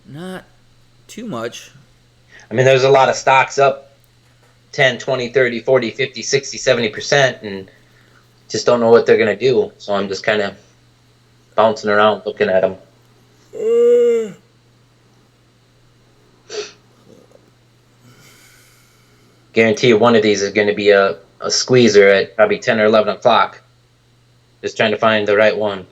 not too much. I mean, there's a lot of stocks up 10, 20, 30, 40, 50, 60, 70%, and just don't know what they're going to do. So I'm just kind of bouncing around looking at them. Guarantee you one of these is going to be a squeezer at probably 10 or 11 o'clock. Just trying to find the right one.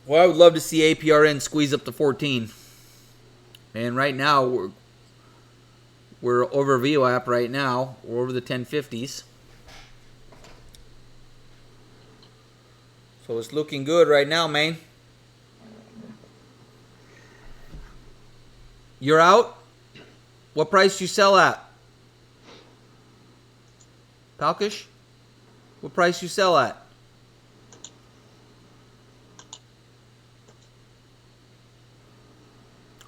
Well, I would love to see APRN squeeze up to 14. And right now, we're over VWAP right now. We're over the 1050s. So it's looking good right now, man. You're out? What price you sell at? Palkish? What price you sell at?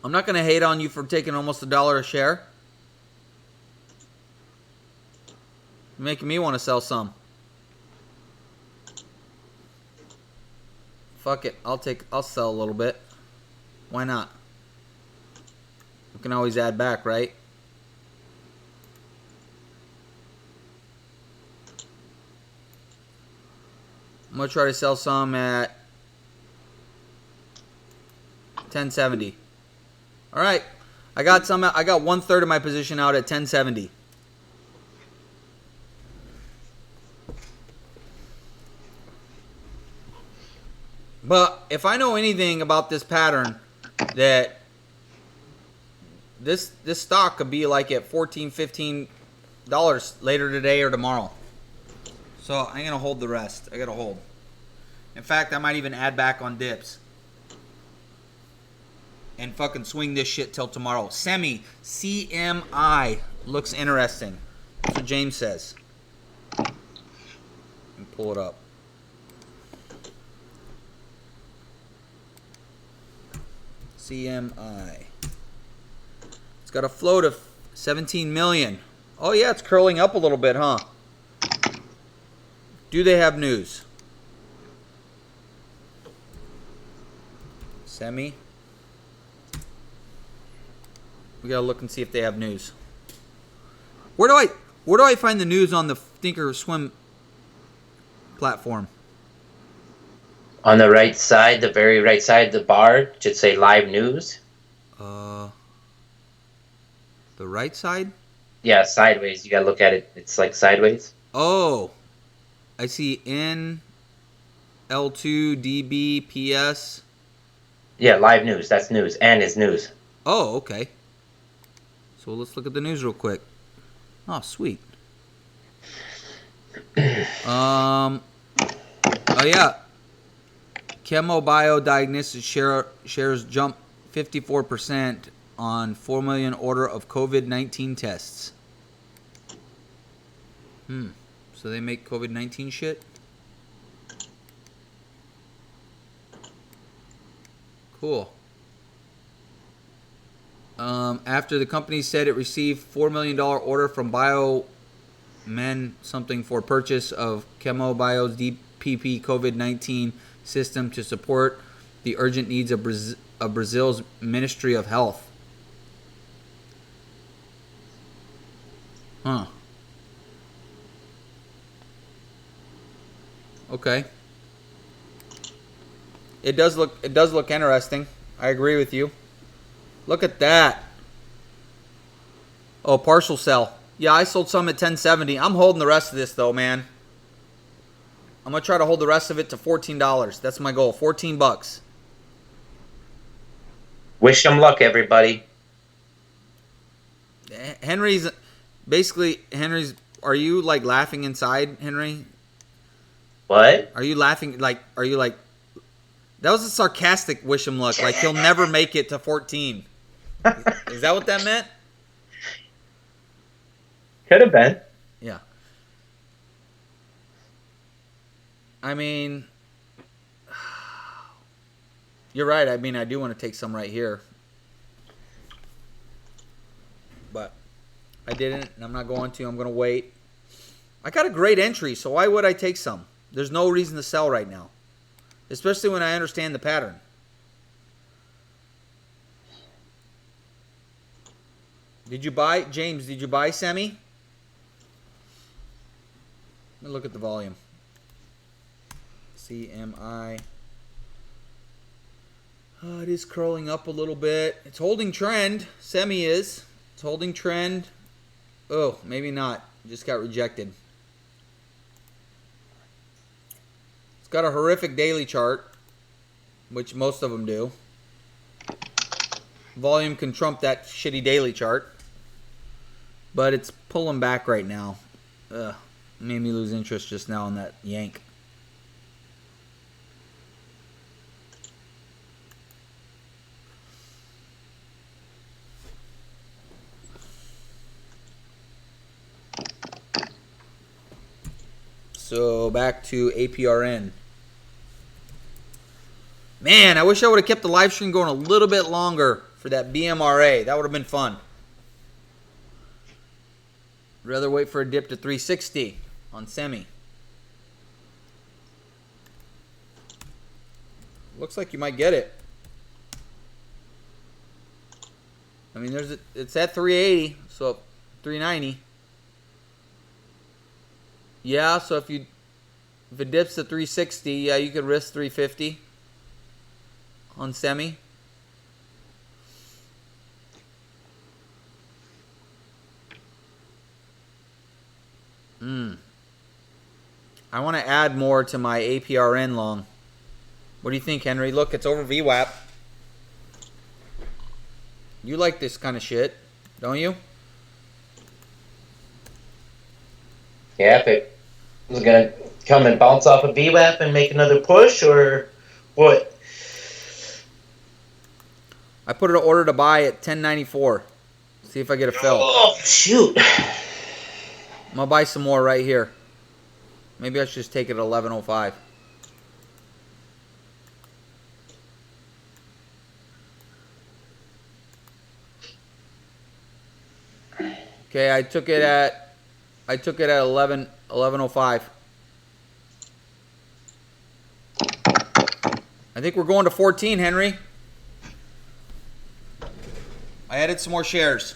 I'm not going to hate on you for taking almost $1 a share. You're making me want to sell some. Fuck it. I'll sell a little bit. Why not? We can always add back, right? I'm going to try to sell some at 1070. All right. I got 1/3 of my position out at 1070. But if I know anything about this pattern, that this stock could be like at $14, $15 later today or tomorrow. So I'm going to hold the rest. I got to hold. In fact, I might even add back on dips. And fucking swing this shit till tomorrow. CMI looks interesting. That's what James says. Let me pull it up. CMI. It's got a float of 17 million. Oh yeah, it's curling up a little bit, huh? Do they have news? Semi. We gotta look and see if they have news. Where do I find the news on the Thinkorswim platform? On the right side, the very right side of the bar, it should say live news. The right side? Yeah, sideways. You gotta look at it. It's like sideways. Oh, I see N, L2, DB, PS. Yeah, live news. That's news. N is news. Oh, okay. So let's look at the news real quick. Oh, sweet. Oh yeah. Chemo Bio Diagnostics shares jump 54% on 4 million order of COVID-19 tests. So they make COVID-19 shit? Cool. After the company said it received $4 million order from BioMen something for purchase of Chemo Bio's DPP COVID-19 system to support the urgent needs of Brazil's Ministry of Health. Huh. Okay. It does look interesting. I agree with you. Look at that. Oh, partial sell. Yeah, I sold some at 1070. I'm holding the rest of this though, man. I'm going to try to hold the rest of it to $14. That's my goal. $14. Wish them luck, everybody. Henry's are you like laughing inside, Henry? What? Are you laughing that was a sarcastic wish him luck, like he'll never make it to 14. Is that what that meant? Could have been. Yeah. I mean, you're right. I mean, I do want to take some right here. But I didn't, and I'm not going to. I'm going to wait. I got a great entry, so why would I take some? There's no reason to sell right now, especially when I understand the pattern. Did you buy, James, did you buy semi? Let me look at the volume. CMI. It is curling up a little bit. It's holding trend. Semi is. It's holding trend. Oh, maybe not. Just got rejected. It's got a horrific daily chart, which most of them do. Volume can trump that shitty daily chart. But it's pulling back right now. Ugh. Made me lose interest just now in that yank. So back to APRN. Man, I wish I would have kept the live stream going a little bit longer for that BMRA. That would have been fun. Rather wait for a dip to 360 on semi. Looks like you might get it. I mean, it's at 380, so 390. Yeah, so if it dips to 360, yeah, you could risk 350 on semi. I want to add more to my APRN long. What do you think, Henry? Look, it's over VWAP. You like this kind of shit, don't you? Yeah, if it was gonna come and bounce off a VWAP and make another push, or what? I put an order to buy at 1094. See if I get a fill. Oh, shoot. I'm going to buy some more right here. Maybe I should just take it at 1105. Okay, I took it at 1105. I think we're going to 14, Henry. I added some more shares.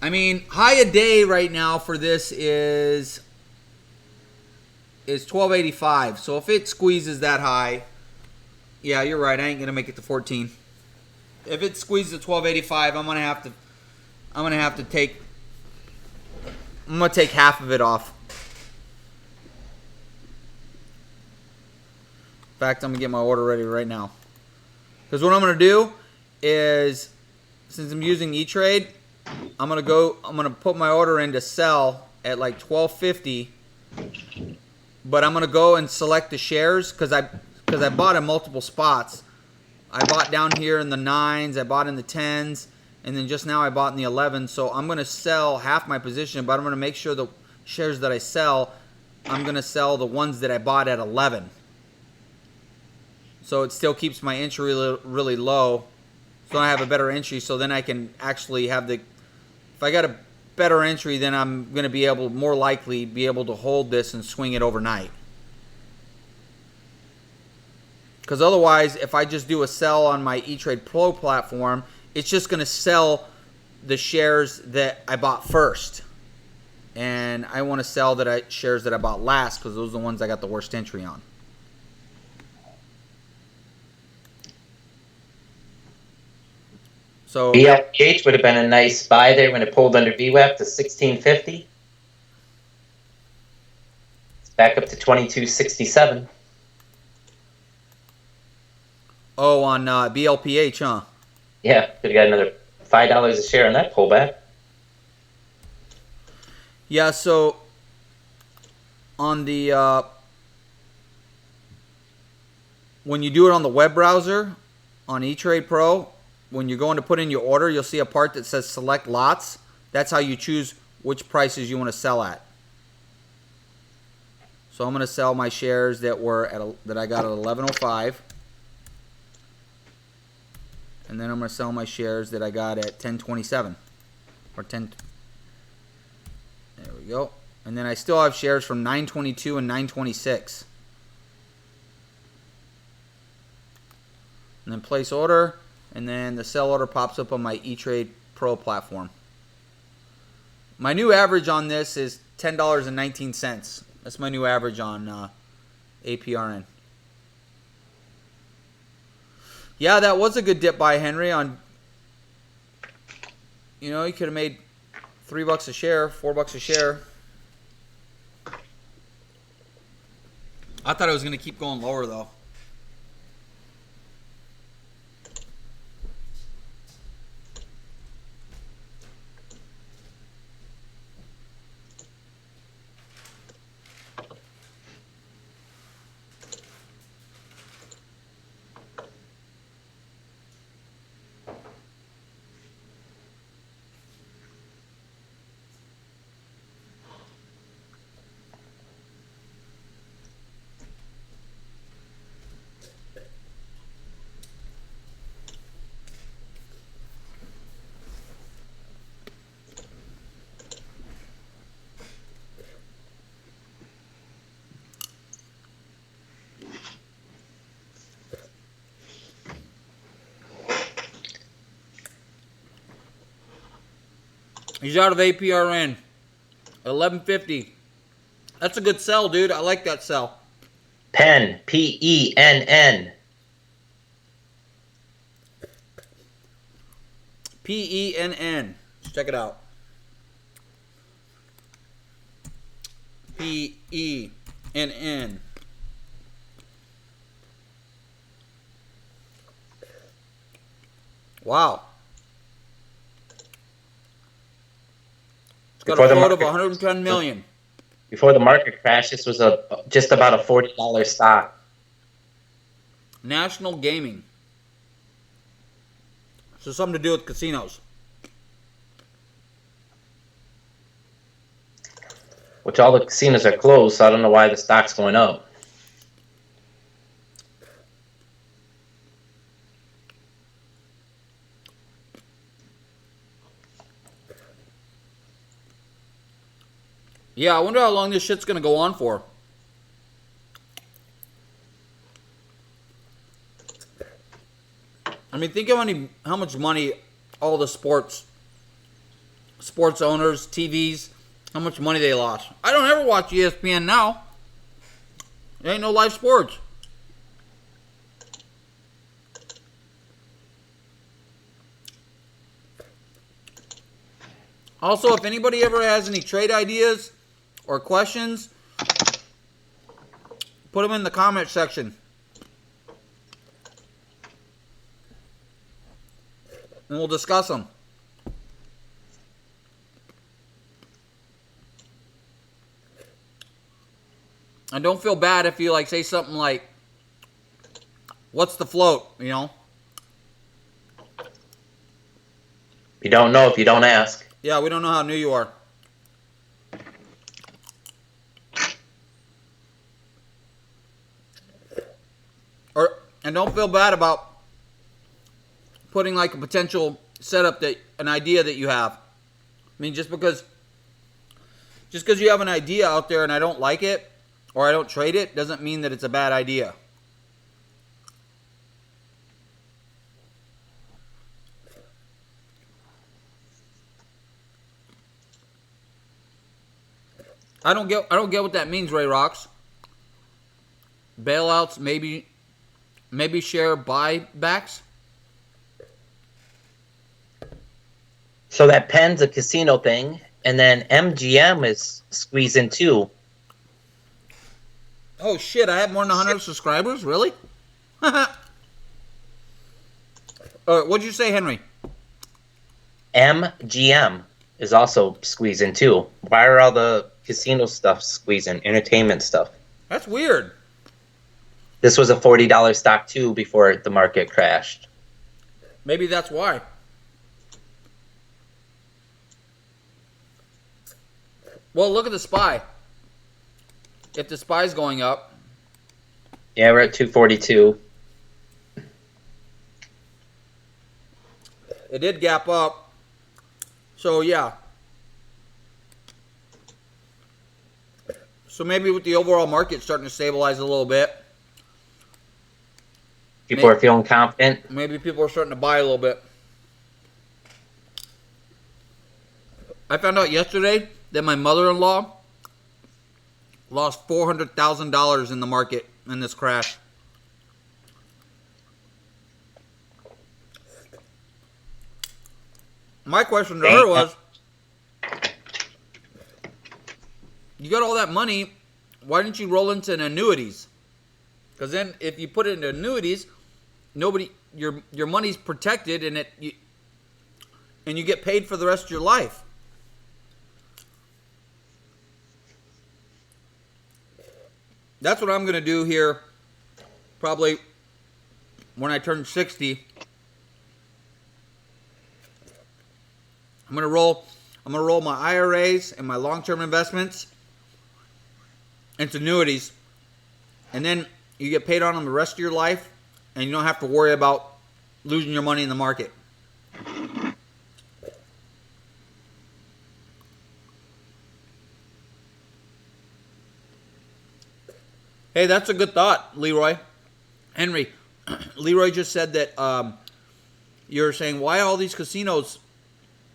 I mean, high a day right now for this is 1285. So if it squeezes that high, yeah, you're right. I ain't gonna make it to 14. If it squeezes to 1285, I'm gonna take half of it off. In fact, I'm gonna get my order ready right now. Because what I'm gonna do is, since I'm using E-Trade, I'm gonna put my order in to sell at like 1250. But I'm gonna go and select the shares because I bought in multiple spots. I bought down here in the 9s, I bought in the 10s, and then just now I bought in the 11s. So I'm gonna sell half my position, but I'm gonna make sure the shares that I sell, I'm gonna sell the ones that I bought at 11. So it still keeps my entry really low. So I have a better entry. So then I can actually have if I got a better entry, then I'm going to be more likely be able to hold this and swing it overnight. Because otherwise, if I just do a sell on my E-Trade Pro platform, it's just going to sell the shares that I bought first. And I want to sell shares that I bought last because those are the ones I got the worst entry on. So BLPH would have been a nice buy there when it pulled under VWAP to 1650. It's back up to 2267. Oh, on BLPH, huh? Yeah, could have got another $5 a share on that pullback. Yeah, so on the when you do it on the web browser on E-Trade Pro, when you're going to put in your order, you'll see a part that says select lots. That's how you choose which prices you want to sell at. So I'm going to sell my shares that I got at 1105. And then I'm going to sell my shares that I got at 1027 or 10. There we go. And then I still have shares from 922 and 926. And then place order, and then the sell order pops up on my E-Trade Pro platform. My new average on this is $10.19. That's my new average on APRN. Yeah, that was a good dip by Henry. On, you know, you could have made $3 a share, $4 a share. I thought it was going to keep going lower though. He's out of APRN. 1150. That's a good sell, dude. I like that sell. Penn, PENN. PENN. Let's check it out. PENN. Wow. It's got a float of 110 million. Before the market crash, this was just about a $40 stock. National Gaming. So something to do with casinos. Which all the casinos are closed, so I don't know why the stock's going up. Yeah, I wonder how long this shit's gonna go on for. I mean, think of how much money all the sports owners, TVs, how much money they lost. I don't ever watch ESPN now. There ain't no live sports. Also, if anybody ever has any trade ideas or questions, put them in the comment section. And we'll discuss them. And don't feel bad if you say something like, what's the float, you know? You don't know if you don't ask. Yeah, we don't know how new you are. And don't feel bad about putting a potential setup, an idea that you have. I mean, just because you have an idea out there and I don't like it or I don't trade it doesn't mean that it's a bad idea. I don't get what that means, Ray Rocks. Bailouts, maybe share buybacks. So that Penn's a casino thing, and then MGM is squeezing too. Oh shit! I have more than 100 subscribers. Really? What'd you say, Henry? MGM is also squeezing too. Why are all the casino stuff squeezing? Entertainment stuff. That's weird. This was a $40 stock too before the market crashed. Maybe that's why. Well, look at the SPY. If the SPY's going up. Yeah, we're at 242. It did gap up. So, yeah. So maybe with the overall market starting to stabilize a little bit, People are feeling confident. maybe people are starting to buy a little bit. I found out yesterday that my mother-in-law lost $400,000 in the market in this crash. My question to her was, you got all that money, why didn't you roll into an annuities? Because then if you put it into annuities, your money's protected and you get paid for the rest of your life. That's what I'm going to do here probably when I turn 60. I'm going to roll my IRAs and my long-term investments into annuities, and then you get paid on them the rest of your life, and you don't have to worry about losing your money in the market. Hey, that's a good thought, Leroy. Henry, Leroy just said that you're saying, why all these casinos,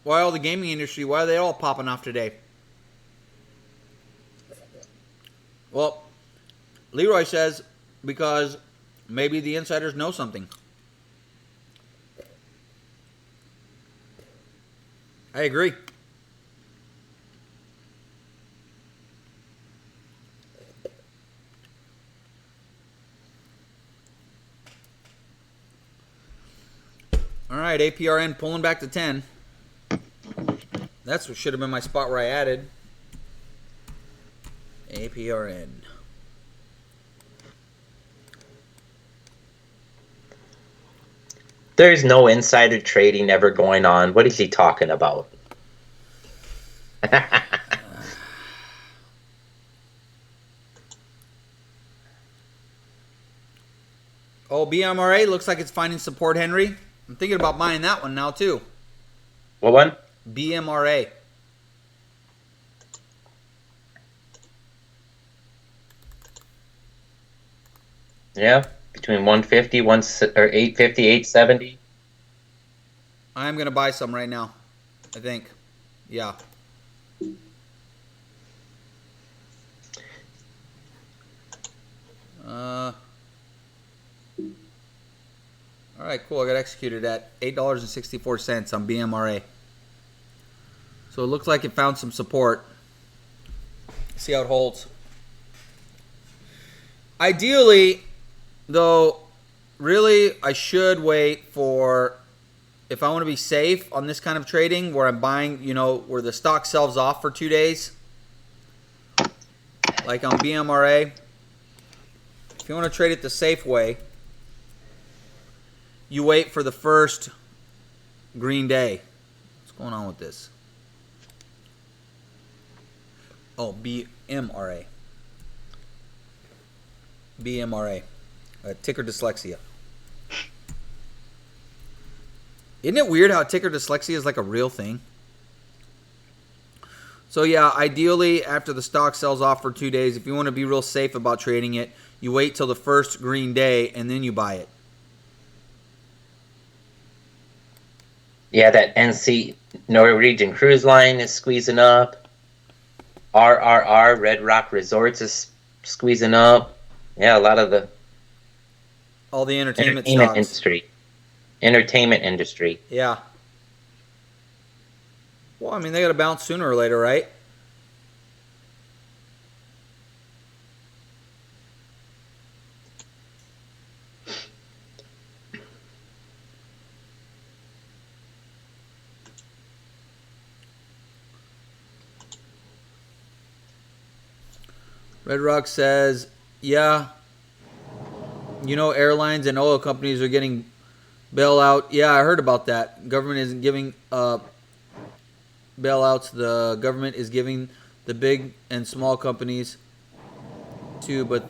why all the gaming industry, why are they all popping off today? Well, Leroy says because maybe the insiders know something. I agree. All right, APRN pulling back to 10. That's what should have been my spot where I added. APRN. There's no insider trading ever going on. What is he talking about? Oh, BMRA looks like it's finding support, Henry. I'm thinking about buying that one now, too. What one? BMRA. Yeah, between 150, 850, 870. I'm going to buy some right now, I think. Yeah. All right, cool. I got executed at $8.64 on BMRA. So it looks like it found some support. See how it holds. Ideally, though, really, I should wait for, if I want to be safe on this kind of trading where I'm buying, where the stock sells off for 2 days, like on BMRA. If you want to trade it the safe way, you wait for the first green day. What's going on with this? Oh, BMRA. BMRA. Ticker dyslexia. Isn't it weird how ticker dyslexia is like a real thing? So yeah, ideally after the stock sells off for 2 days, if you want to be real safe about trading it, you wait till the first green day and then you buy it. Yeah, that NC Norwegian Cruise Line is squeezing up. RRR Red Rock Resorts is squeezing up. Yeah, a lot of all the entertainment industry. Entertainment industry. Yeah. Well, I mean, they got to bounce sooner or later, right? Red Rock says, yeah, airlines and oil companies are getting bailout. Yeah, I heard about that. Government isn't giving bailouts. The government is giving the big and small companies too, but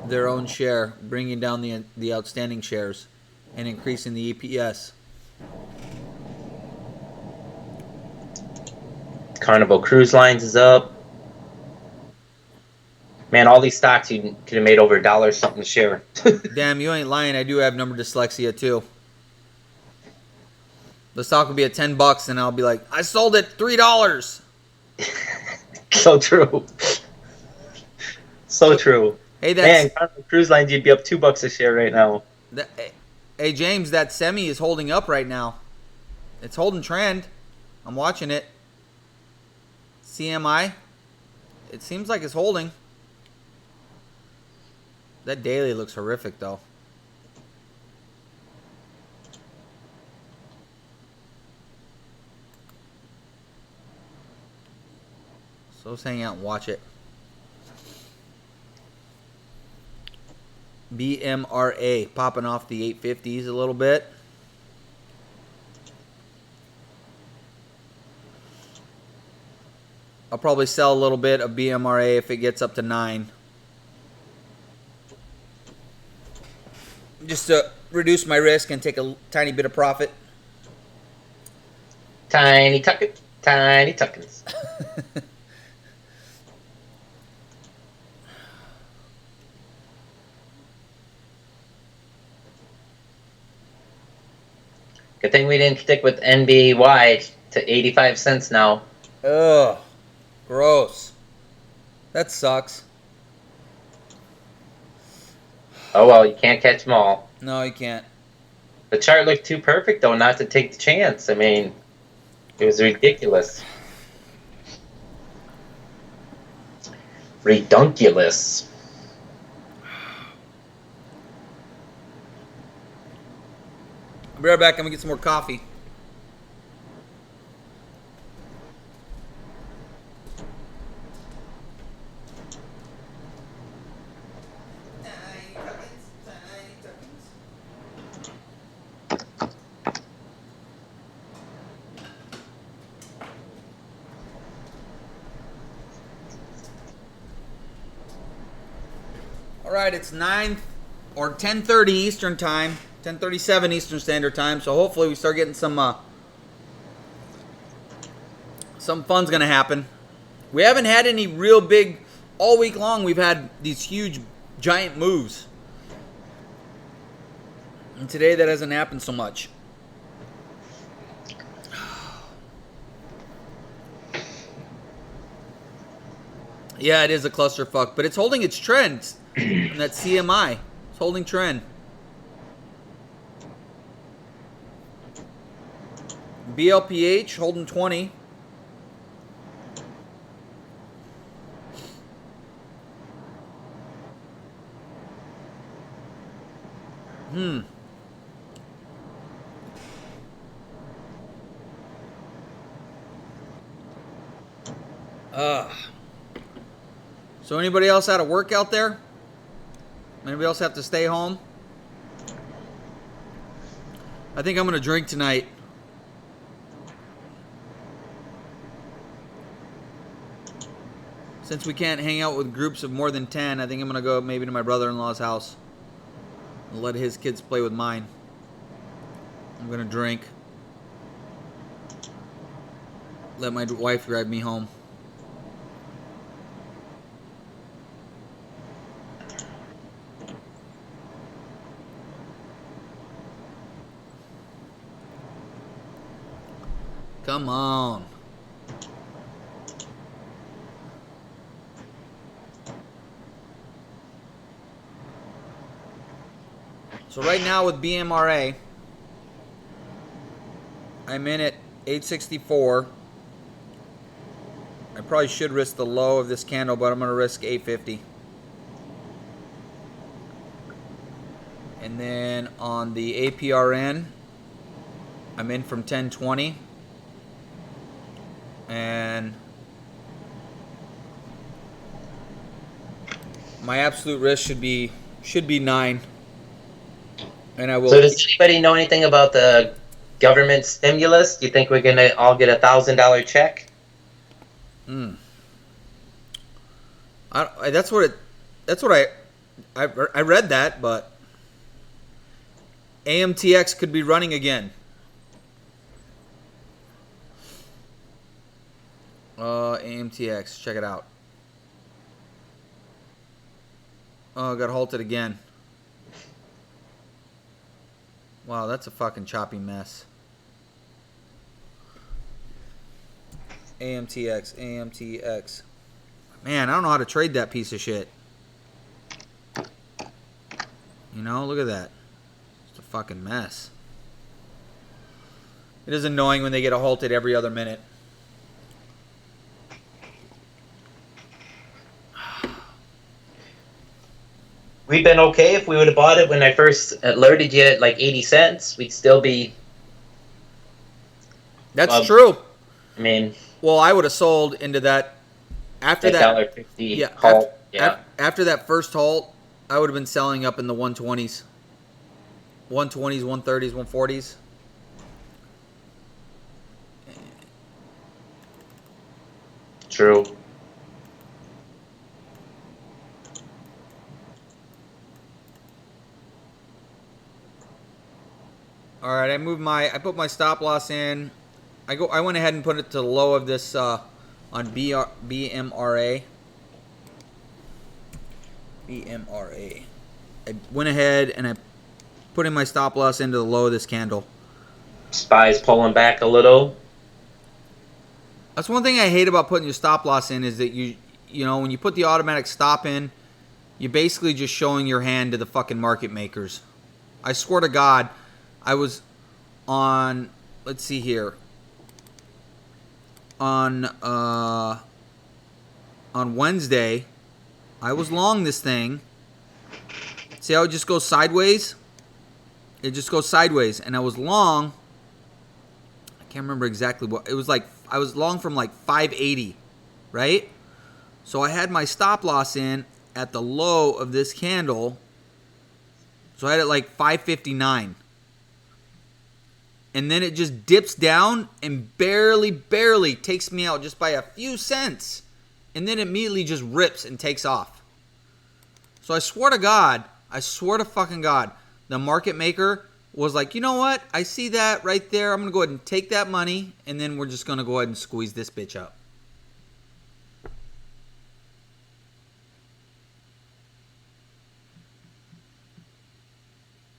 their own share, bringing down the outstanding shares and increasing the EPS. Carnival Cruise Lines is up. Man, all these stocks you could have made over $1 something a share. Damn, you ain't lying. I do have number dyslexia too. The stock will be at $10, and I'll be like, I sold it $3. So true. So true. Hey, Man, Carnival Cruise Lines, you'd be up $2 a share right now. that, hey James, that semi is holding up right now. It's holding trend. I'm watching it. CMI. It seems like it's holding. That daily looks horrific though. So let's hang out and watch it. BMRA popping off the 850s a little bit. I'll probably sell a little bit of BMRA if it gets up to 9. Just to reduce my risk and take a tiny bit of profit. Tiny tucket, tiny tuckets. Good thing we didn't stick with NBY to 85 cents now. Ugh. Gross. That sucks. Oh well, you can't catch them all. No, you can't. The chart looked too perfect though not to take the chance. I mean, it was ridiculous. Redunculous. I'll be right back. I'm going to get some more coffee. All right, it's 9 or 10:30 Eastern time, 10:37 Eastern Standard Time. So hopefully we start getting some fun's gonna happen. We haven't had any real big all week long. We've had these huge, giant moves, and today that hasn't happened so much. Yeah, it is a clusterfuck, but it's holding its trend. And that CMI, it's holding trend. BLPH holding 20. So anybody else out of work out there? Anybody else have to stay home? I think I'm going to drink tonight. Since we can't hang out with groups of more than 10, I think I'm going to go maybe to my brother-in-law's house and let his kids play with mine. I'm going to drink. Let my wife drive me home. Come on. So right now with BMRA, I'm in at 864. I probably should risk the low of this candle, but I'm going to risk 850. And then on the APRN, I'm in from 1020. And my absolute risk should be 9. And I will. So does anybody know anything about the government stimulus? Do you think we're gonna all get $1,000 check? That's what I read that, but AMTX could be running again. AMTX, check it out. Oh, got halted again. Wow, that's a fucking choppy mess. AMTX, AMTX. Man, I don't know how to trade that piece of shit. You know, look at that. It's a fucking mess. It is annoying when they get a halted every other minute. We've been okay. If we would have bought it when I first alerted you at like 80 cents, we'd still be. That's true. I mean, well, I would have sold into that after that. $1.50 Yeah, halt. after that first halt, I would have been selling up in the 120s, 120s, 130s, 140s. True. All right, I put my stop loss in. I went ahead and put it to the low of this on BMRA. BMRA. I went ahead and I put in my stop loss into the low of this candle. SPY's pulling back a little. That's one thing I hate about putting your stop loss in is that you know, when you put the automatic stop in, you're basically just showing your hand to the fucking market makers. I swear to God, I was on, let's see here, on Wednesday, I was long this thing. See how it just goes sideways? It just goes sideways, and I was long. I can't remember exactly what it was like. I was long from like 580, right? So I had my stop loss in at the low of this candle. So I had it like 559. And then it just dips down and barely takes me out just by a few cents. And then immediately just rips and takes off. So I swear to God, I swear to fucking God, the market maker was like, you know what? I see that right there. I'm going to go ahead and take that money. And then we're just going to go ahead and squeeze this bitch up.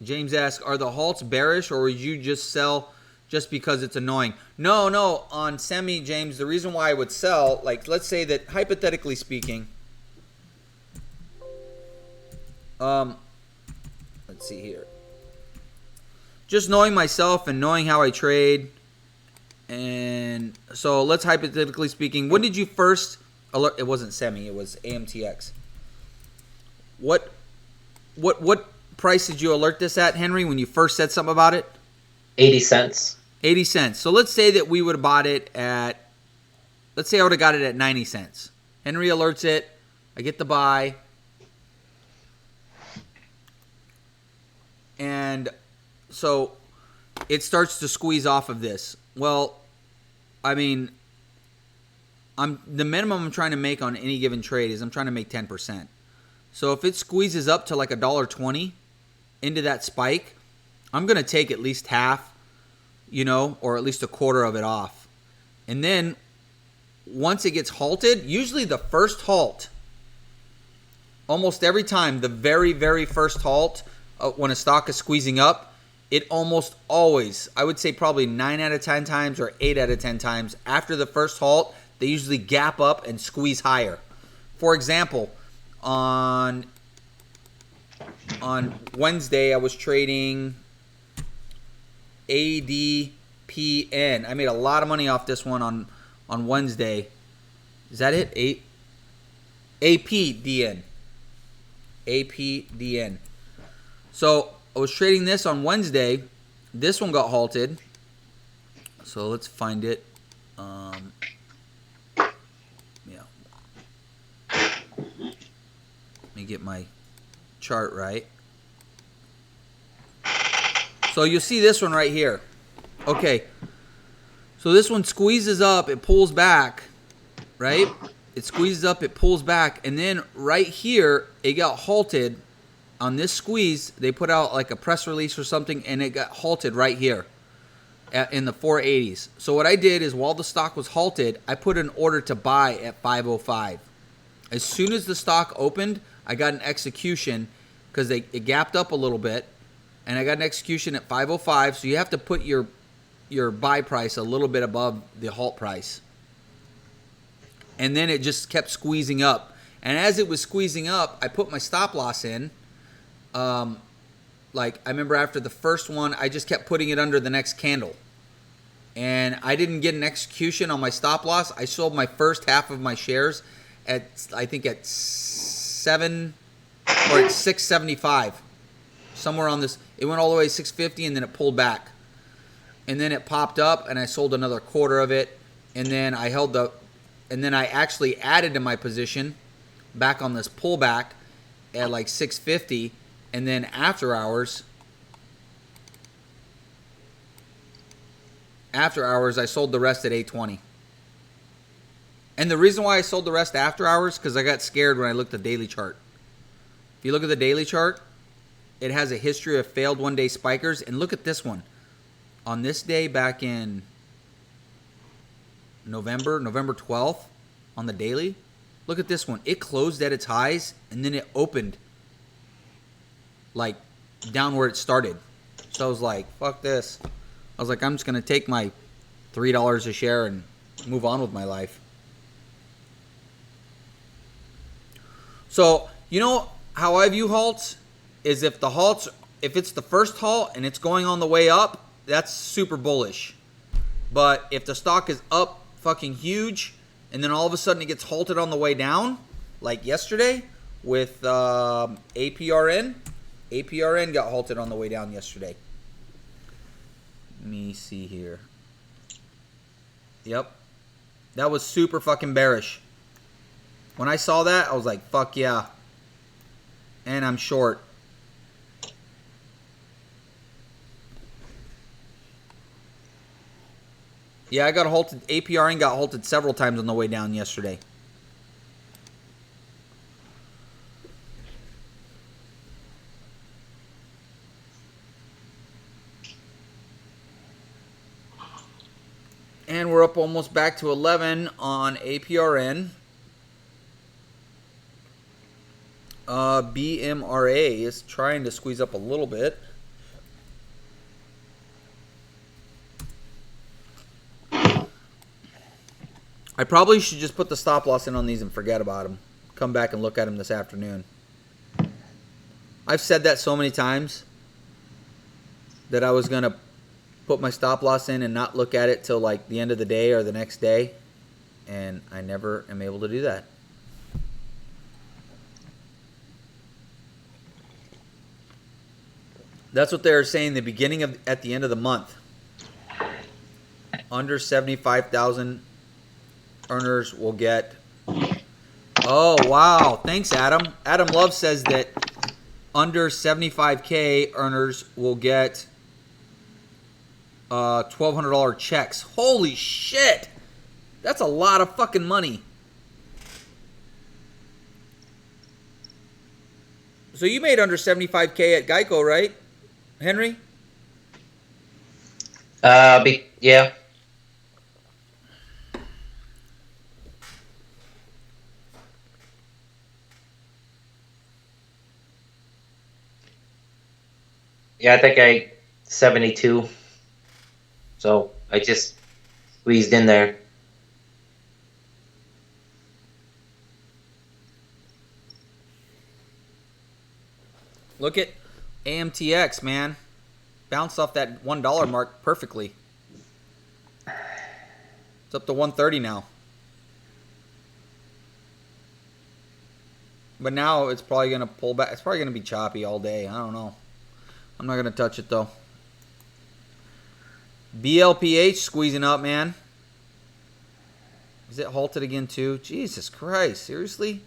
James asks, are the halts bearish or would you just sell just because it's annoying? No, on semi, James, the reason why I would sell, like, let's say that hypothetically speaking, let's see here. Just knowing myself and knowing how I trade, and so let's hypothetically speaking, when did you first alert? It wasn't semi, it was AMTX. What price did you alert this at, Henry, when you first said something about it? 80 cents. 80 cents. So let's say that we would have bought it at, let's say I would have got it at 90 cents. Henry alerts it. I get the buy. And so it starts to squeeze off of this. Well, I mean, the minimum I'm trying to make on any given trade is I'm trying to make 10%. So if it squeezes up to like $1.20 into that spike, I'm going to take at least half, you know, or at least a quarter of it off. And then once it gets halted, usually the first halt, almost every time, the very, very first halt, when a stock is squeezing up, it almost always, I would say probably 9 out of 10 times or 8 out of 10 times, after the first halt, they usually gap up and squeeze higher. For example, on Wednesday, I was trading ADPN. I made a lot of money off this one on Wednesday. Is that it? APDN. APDN. So I was trading this on Wednesday. This one got halted. So let's find it. Yeah. Let me get my chart right. So you'll see this one right here. Okay. So this one squeezes up, it pulls back, right? It squeezes up, it pulls back, and then right here, it got halted on this squeeze. They put out like a press release or something, and it got halted right here in the 480s. So what I did is while the stock was halted, I put an order to buy at 505. As soon as the stock opened, I got an execution because it gapped up a little bit, and I got an execution at 505. So you have to put your buy price a little bit above the halt price. And then it just kept squeezing up. And as it was squeezing up, I put my stop loss in. Like, I remember after the first one, I just kept putting it under the next candle. And I didn't get an execution on my stop loss. I sold my first half of my shares at, I think, at 7 or at 675. Somewhere on this. It went all the way to 650, and then it pulled back. And then it popped up, and I sold another quarter of it. And then I held and then I actually added to my position back on this pullback at like 650. And then after hours, I sold the rest at 820. And the reason why I sold the rest after hours, because I got scared when I looked at the daily chart. If you look at the daily chart, it has a history of failed one-day spikers. And look at this one. On this day back in November 12th, on the daily, look at this one. It closed at its highs, and then it opened like down where it started. So I was like, fuck this. I was like, I'm just going to take my $3 a share and move on with my life. So, you know how I view halts? Is if it's the first halt and it's going on the way up, that's super bullish. But if the stock is up fucking huge and then all of a sudden it gets halted on the way down, like yesterday with APRN got halted on the way down yesterday. Let me see here. Yep. That was super fucking bearish. When I saw that, I was like, fuck yeah. And I'm short. Yeah, I got halted. APRN got halted several times on the way down yesterday. And we're up almost back to 11 on APRN. BMRA is trying to squeeze up a little bit. I probably should just put the stop loss in on these and forget about them. Come back and look at them this afternoon. I've said that so many times that I was going to put my stop loss in and not look at it till like the end of the day or the next day. And I never am able to do that. That's what they're saying at the end of the month. Under 75,000 earners will get. Oh, wow. Thanks, Adam. Adam Love says that under 75K earners will get $1,200 checks. Holy shit. That's a lot of fucking money. So you made under 75K at Geico, right, Henry? Yeah. Yeah, I think I 72. So I just squeezed in there. Look at AMTX, man. Bounced off that $1 mark perfectly. It's up to 130 now. But now it's probably going to pull back. It's probably going to be choppy all day. I don't know. I'm not going to touch it, though. BLPH squeezing up, man. Is it halted again, too? Jesus Christ. Seriously?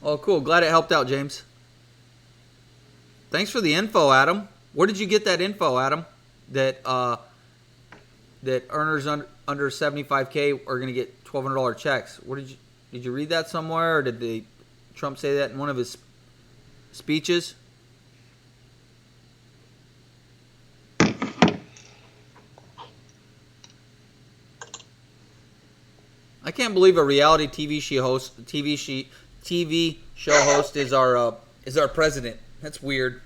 Oh, cool. Glad it helped out, James. Thanks for the info, Adam. Where did you get that info, Adam? That earners under 75K are going to get $1,200 checks. Where did you read that somewhere, or did Trump say that in one of his speeches? I can't believe a reality TV show host is our president. That's weird.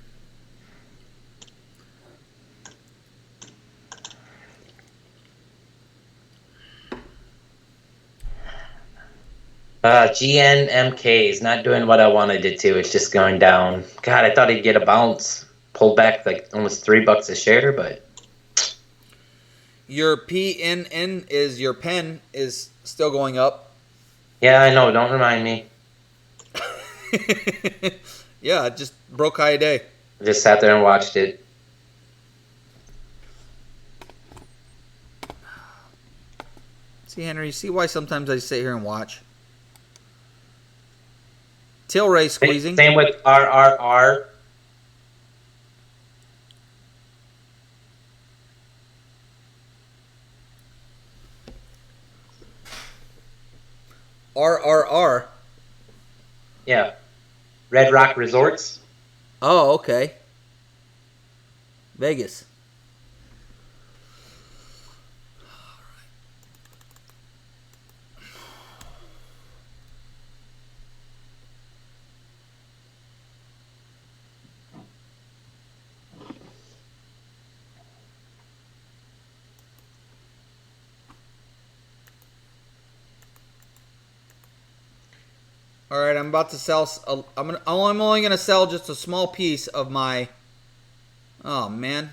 GNMK is not doing what I wanted it to. It's just going down. God, I thought he'd get a bounce. Pull back like almost $3 a share, but Your PNN is your pen is still going up. yeah, I know. Don't remind me. Yeah, it just broke high a day. I just sat there and watched it. See, Henry, see why sometimes I sit here and watch? Tilray squeezing. Same with RRR. RRR. Yeah. Red Rock Resorts. Oh, okay. Vegas. All right, I'm about to sell. I'm only gonna sell just a small piece of my. Oh man.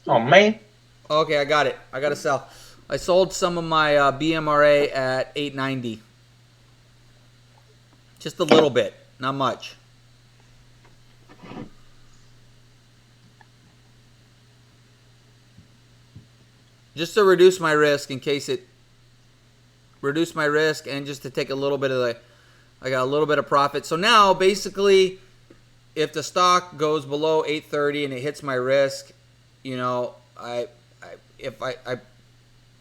Oh, man. Okay, I got it. I gotta sell. I sold some of my BMRA at 890. Just a little bit, not much. Just to reduce my risk in case it. Reduce my risk and just to take a little bit of the. I got a little bit of profit. So now, basically, if the stock goes below 830 and it hits my risk, you know, I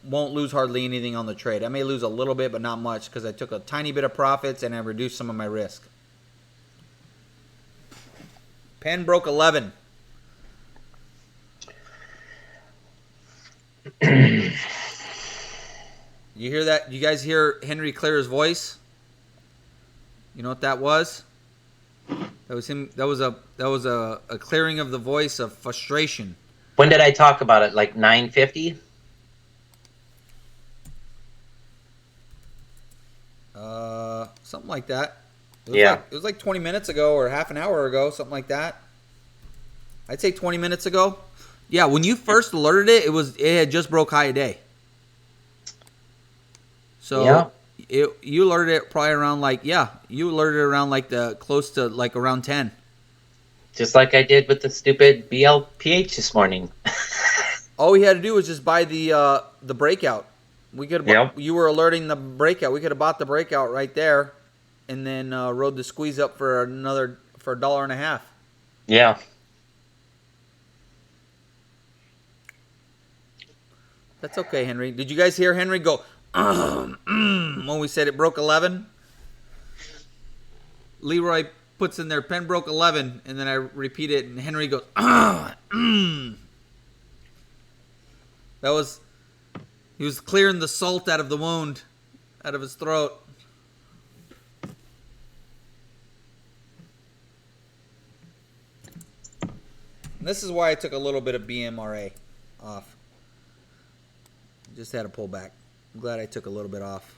won't lose hardly anything on the trade. I may lose a little bit, but not much because I took a tiny bit of profits and I reduced some of my risk. Pen broke 11. You hear that? You guys hear Henry clear his voice? You know what that was? That was him. That was a clearing of the voice of frustration. When did I talk about it? Like 9:50? Something like that. Yeah. It was like 20 minutes ago or half an hour ago, something like that. I'd say 20 minutes ago. Yeah, when you first alerted it, it had just broke high a day. So yeah. You alerted it probably around you alerted it around like the close to like around 10. Just like I did with the stupid BLPH this morning. All we had to do was just buy the breakout. We could. Yep. You were alerting the breakout. We could have bought the breakout right there, and then rode the squeeze up for $1.50. Yeah. That's okay, Henry. Did you guys hear Henry go when we said it broke 11? Leroy puts in there, pen broke 11, and then I repeat it, and Henry goes He was clearing the salt out of the wound, out of his throat. And this is why I took a little bit of BMRA off. Just had a pullback. I'm glad I took a little bit off.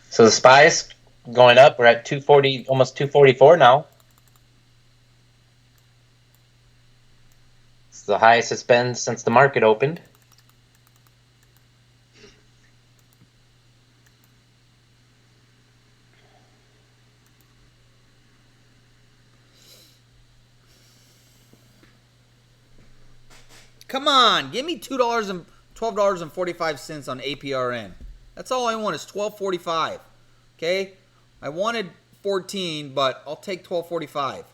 So the SPY's going up. We're at 240, almost 244 now. It's the highest it's been since the market opened. Come on, give me $2 and $12.45 on APRN. That's all I want is $12.45. Okay, I wanted 14, but I'll take $12.45.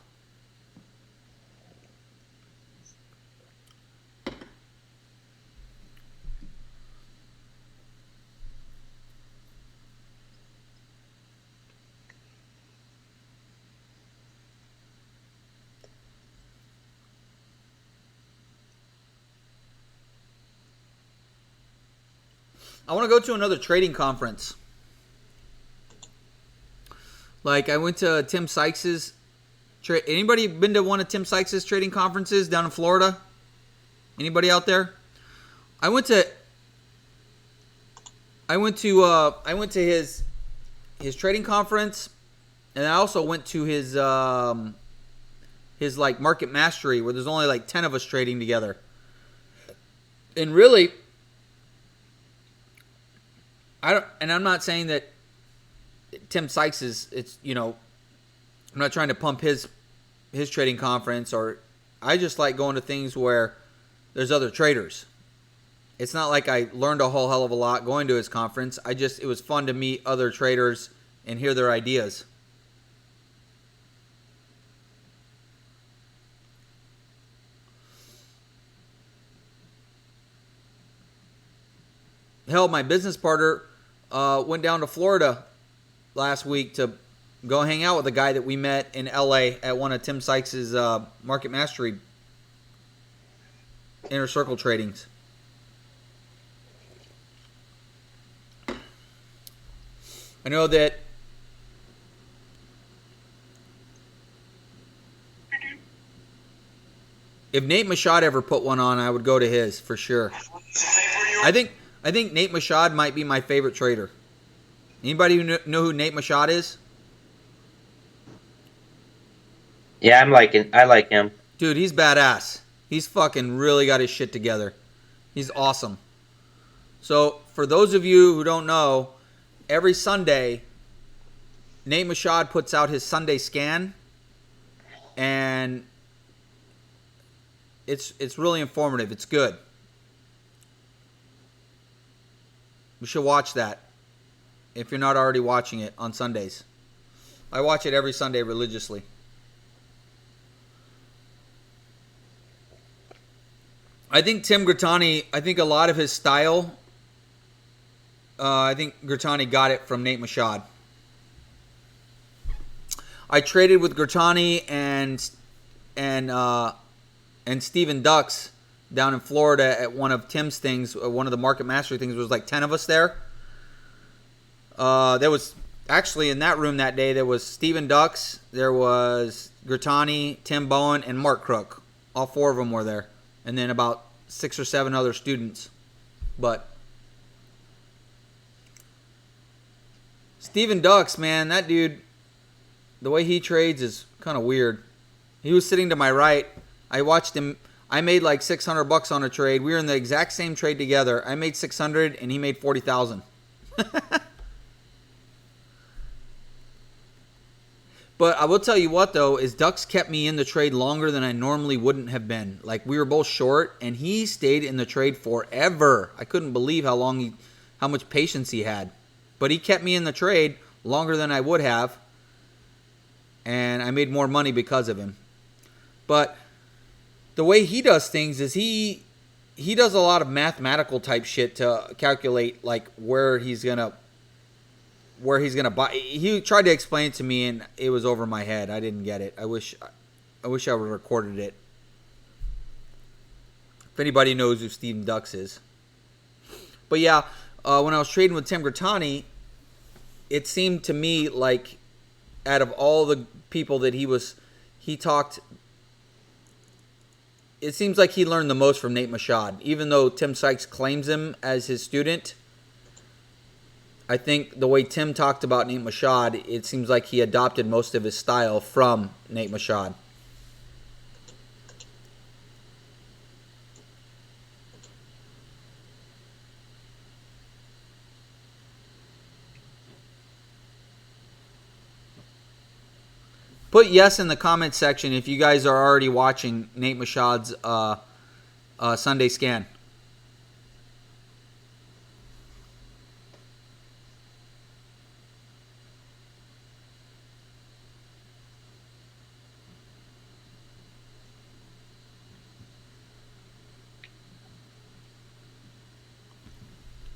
I want to go to another trading conference. Like I went to Tim Sykes's. Anybody been to one of Tim Sykes's trading conferences down in Florida? Anybody out there? I went to his trading conference, and I also went to his like market mastery where there's only like 10 of us trading together. And really, I'm not saying that Tim Sykes I'm not trying to pump his trading conference, or I just like going to things where there's other traders. It's not like I learned a whole hell of a lot going to his conference. It was fun to meet other traders and hear their ideas. Hell, my business partner went down to Florida last week to go hang out with a guy that we met in LA at one of Tim Sykes' Market Mastery Inner Circle tradings. I know that if Nate Mashad ever put one on, I would go to his for sure. I think Nate Mashad might be my favorite trader. Anybody who know who Nate Mashad is? Yeah, I like him. Dude, he's badass. He's fucking really got his shit together. He's awesome. So, for those of you who don't know, every Sunday, Nate Mashad puts out his Sunday scan, and it's really informative. It's good. We should watch that if you're not already watching it on Sundays. I watch it every Sunday religiously. I think Tim Grattani, a lot of his style, I think Grattani got it from Nate Mashad. I traded with Grattani and Steven Ducks down in Florida at one of Tim's things, one of the Market Mastery things. There was like 10 of us there. There was actually in that room that day, there was Steven Ducks, there was Grattani, Tim Bowen, and Mark Crook. All four of them were there. And then about 6 or 7 other students. But Steven Ducks, man, that dude, the way he trades is kind of weird. He was sitting to my right. I watched him. I made like $600 on a trade. We were in the exact same trade together. I made 600 and he made 40,000. But I will tell you what, though, is Ducks kept me in the trade longer than I normally wouldn't have been. Like, we were both short, and he stayed in the trade forever. I couldn't believe how much patience he had. But he kept me in the trade longer than I would have, and I made more money because of him. But the way he does things is he does a lot of mathematical type shit to calculate, like, where he's gonna buy. He tried to explain it to me, and it was over my head. I didn't get it. I wish I would have recorded it. If anybody knows who Steven Ducks is. But yeah, when I was trading with Tim Grattani, it seemed to me like out of all the people that he talked, it seems like he learned the most from Nate Mashad. Even though Tim Sykes claims him as his student, I think the way Tim talked about Nate Mashad, it seems like he adopted most of his style from Nate Mashad. Put yes in the comment section if you guys are already watching Nate Mashad's Sunday scan.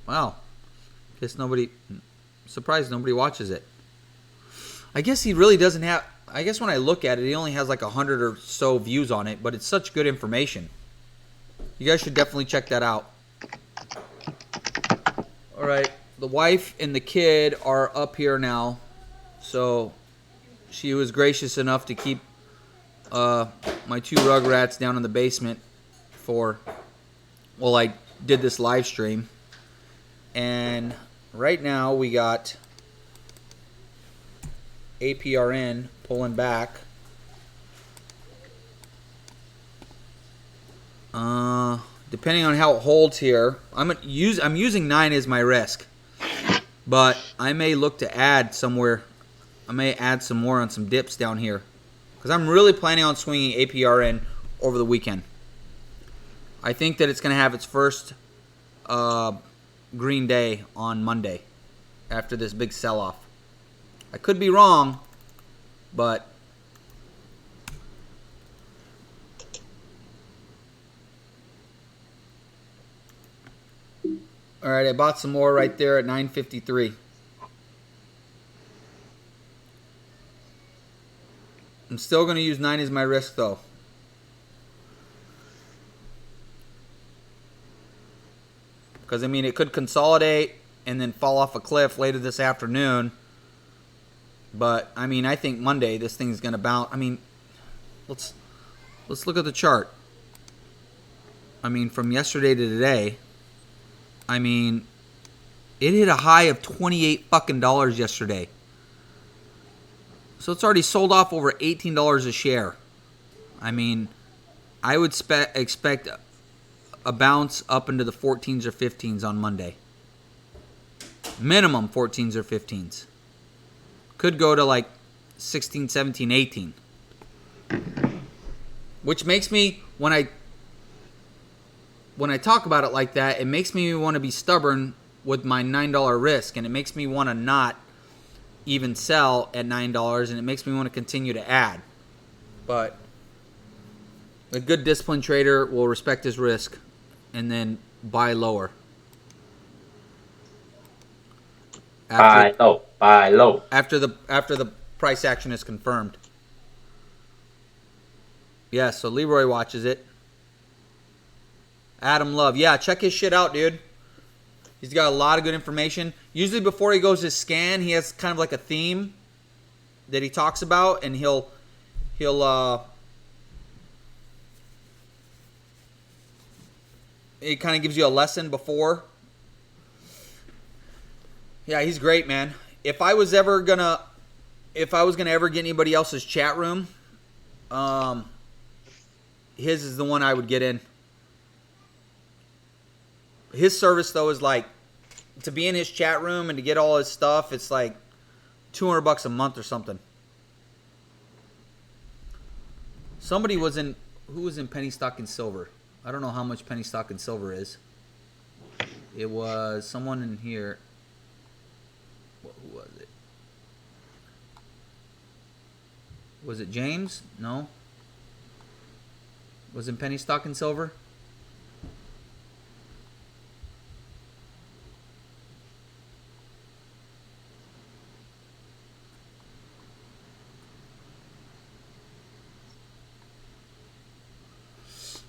Wow. Surprised nobody watches it. I guess he really doesn't have, I guess when I look at it, he only has like 100 or so views on it, but it's such good information. You guys should definitely check that out. All right. The wife and the kid are up here now. So she was gracious enough to keep my two rugrats down in the basement for while I did this live stream. And right now we got APRN pulling back. Depending on how it holds here, I'm using 9 as my risk, but I may look to add somewhere. I may add some more on some dips down here because I'm really planning on swinging APRN over the weekend. I think that it's going to have its first green day on Monday after this big sell-off. I could be wrong, but all right, I bought some more right there at 9.53. I'm still going to use 9 as my risk, though. Because, I mean, it could consolidate and then fall off a cliff later this afternoon. But, I mean, I think Monday this thing's going to bounce. I mean, let's look at the chart. I mean, from yesterday to today, I mean, it hit a high of $28 fucking yesterday. So it's already sold off over $18 a share. I mean, I would expect a bounce up into the 14s or 15s on Monday. Minimum 14s or 15s. Could go to like 16, 17, 18. Which makes me, when I talk about it like that, it makes me want to be stubborn with my $9 risk. And it makes me want to not even sell at $9, and it makes me want to continue to add. But a good disciplined trader will respect his risk and then buy lower. Buy low. After the price action is confirmed. Yeah, so Leroy watches it. Adam Love. Yeah, check his shit out, dude. He's got a lot of good information. Usually before he goes to scan, he has kind of like a theme that he talks about, and he'll it kind of gives you a lesson before. Yeah, he's great, man. If I was gonna ever get anybody else's chat room, his is the one I would get in. His service though is like, to be in his chat room and to get all his stuff, it's like $200 a month or something. Somebody was in, who was in penny stock and silver? I don't know how much penny stock and silver is. It was someone in here. Who was it? Was it James? No. Was it penny stock and silver?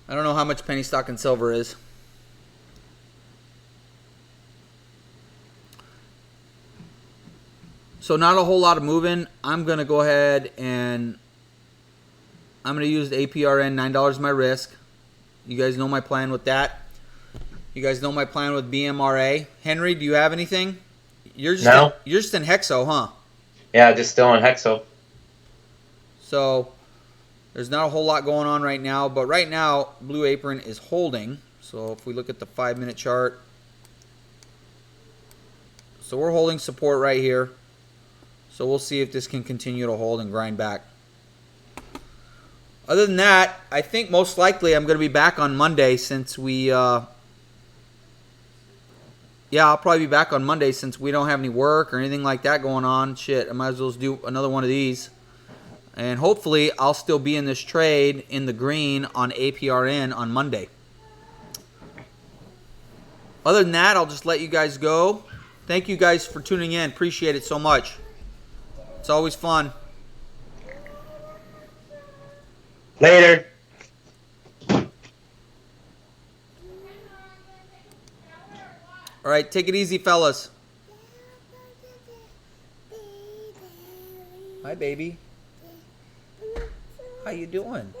I don't know how much penny stock and silver is. So not a whole lot of moving. I'm going to go ahead and I'm going to use the APRN, $9 my risk. You guys know my plan with that. You guys know my plan with BMRA. Henry, do you have anything? You're just in Hexo, huh? Yeah, just still in Hexo. So there's not a whole lot going on right now, but right now Blue Apron is holding. So if we look at the 5-minute chart, so we're holding support right here. So we'll see if this can continue to hold and grind back. Other than that, I think most likely I'm going to be back on Monday since we I'll probably be back on Monday since we don't have any work or anything like that going on. Shit, I might as well just do another one of these. And hopefully I'll still be in this trade in the green on APRN on Monday. Other than that, I'll just let you guys go. Thank you guys for tuning in. Appreciate it so much. It's always fun. Later. All right, take it easy, fellas. Hi, baby. How you doing?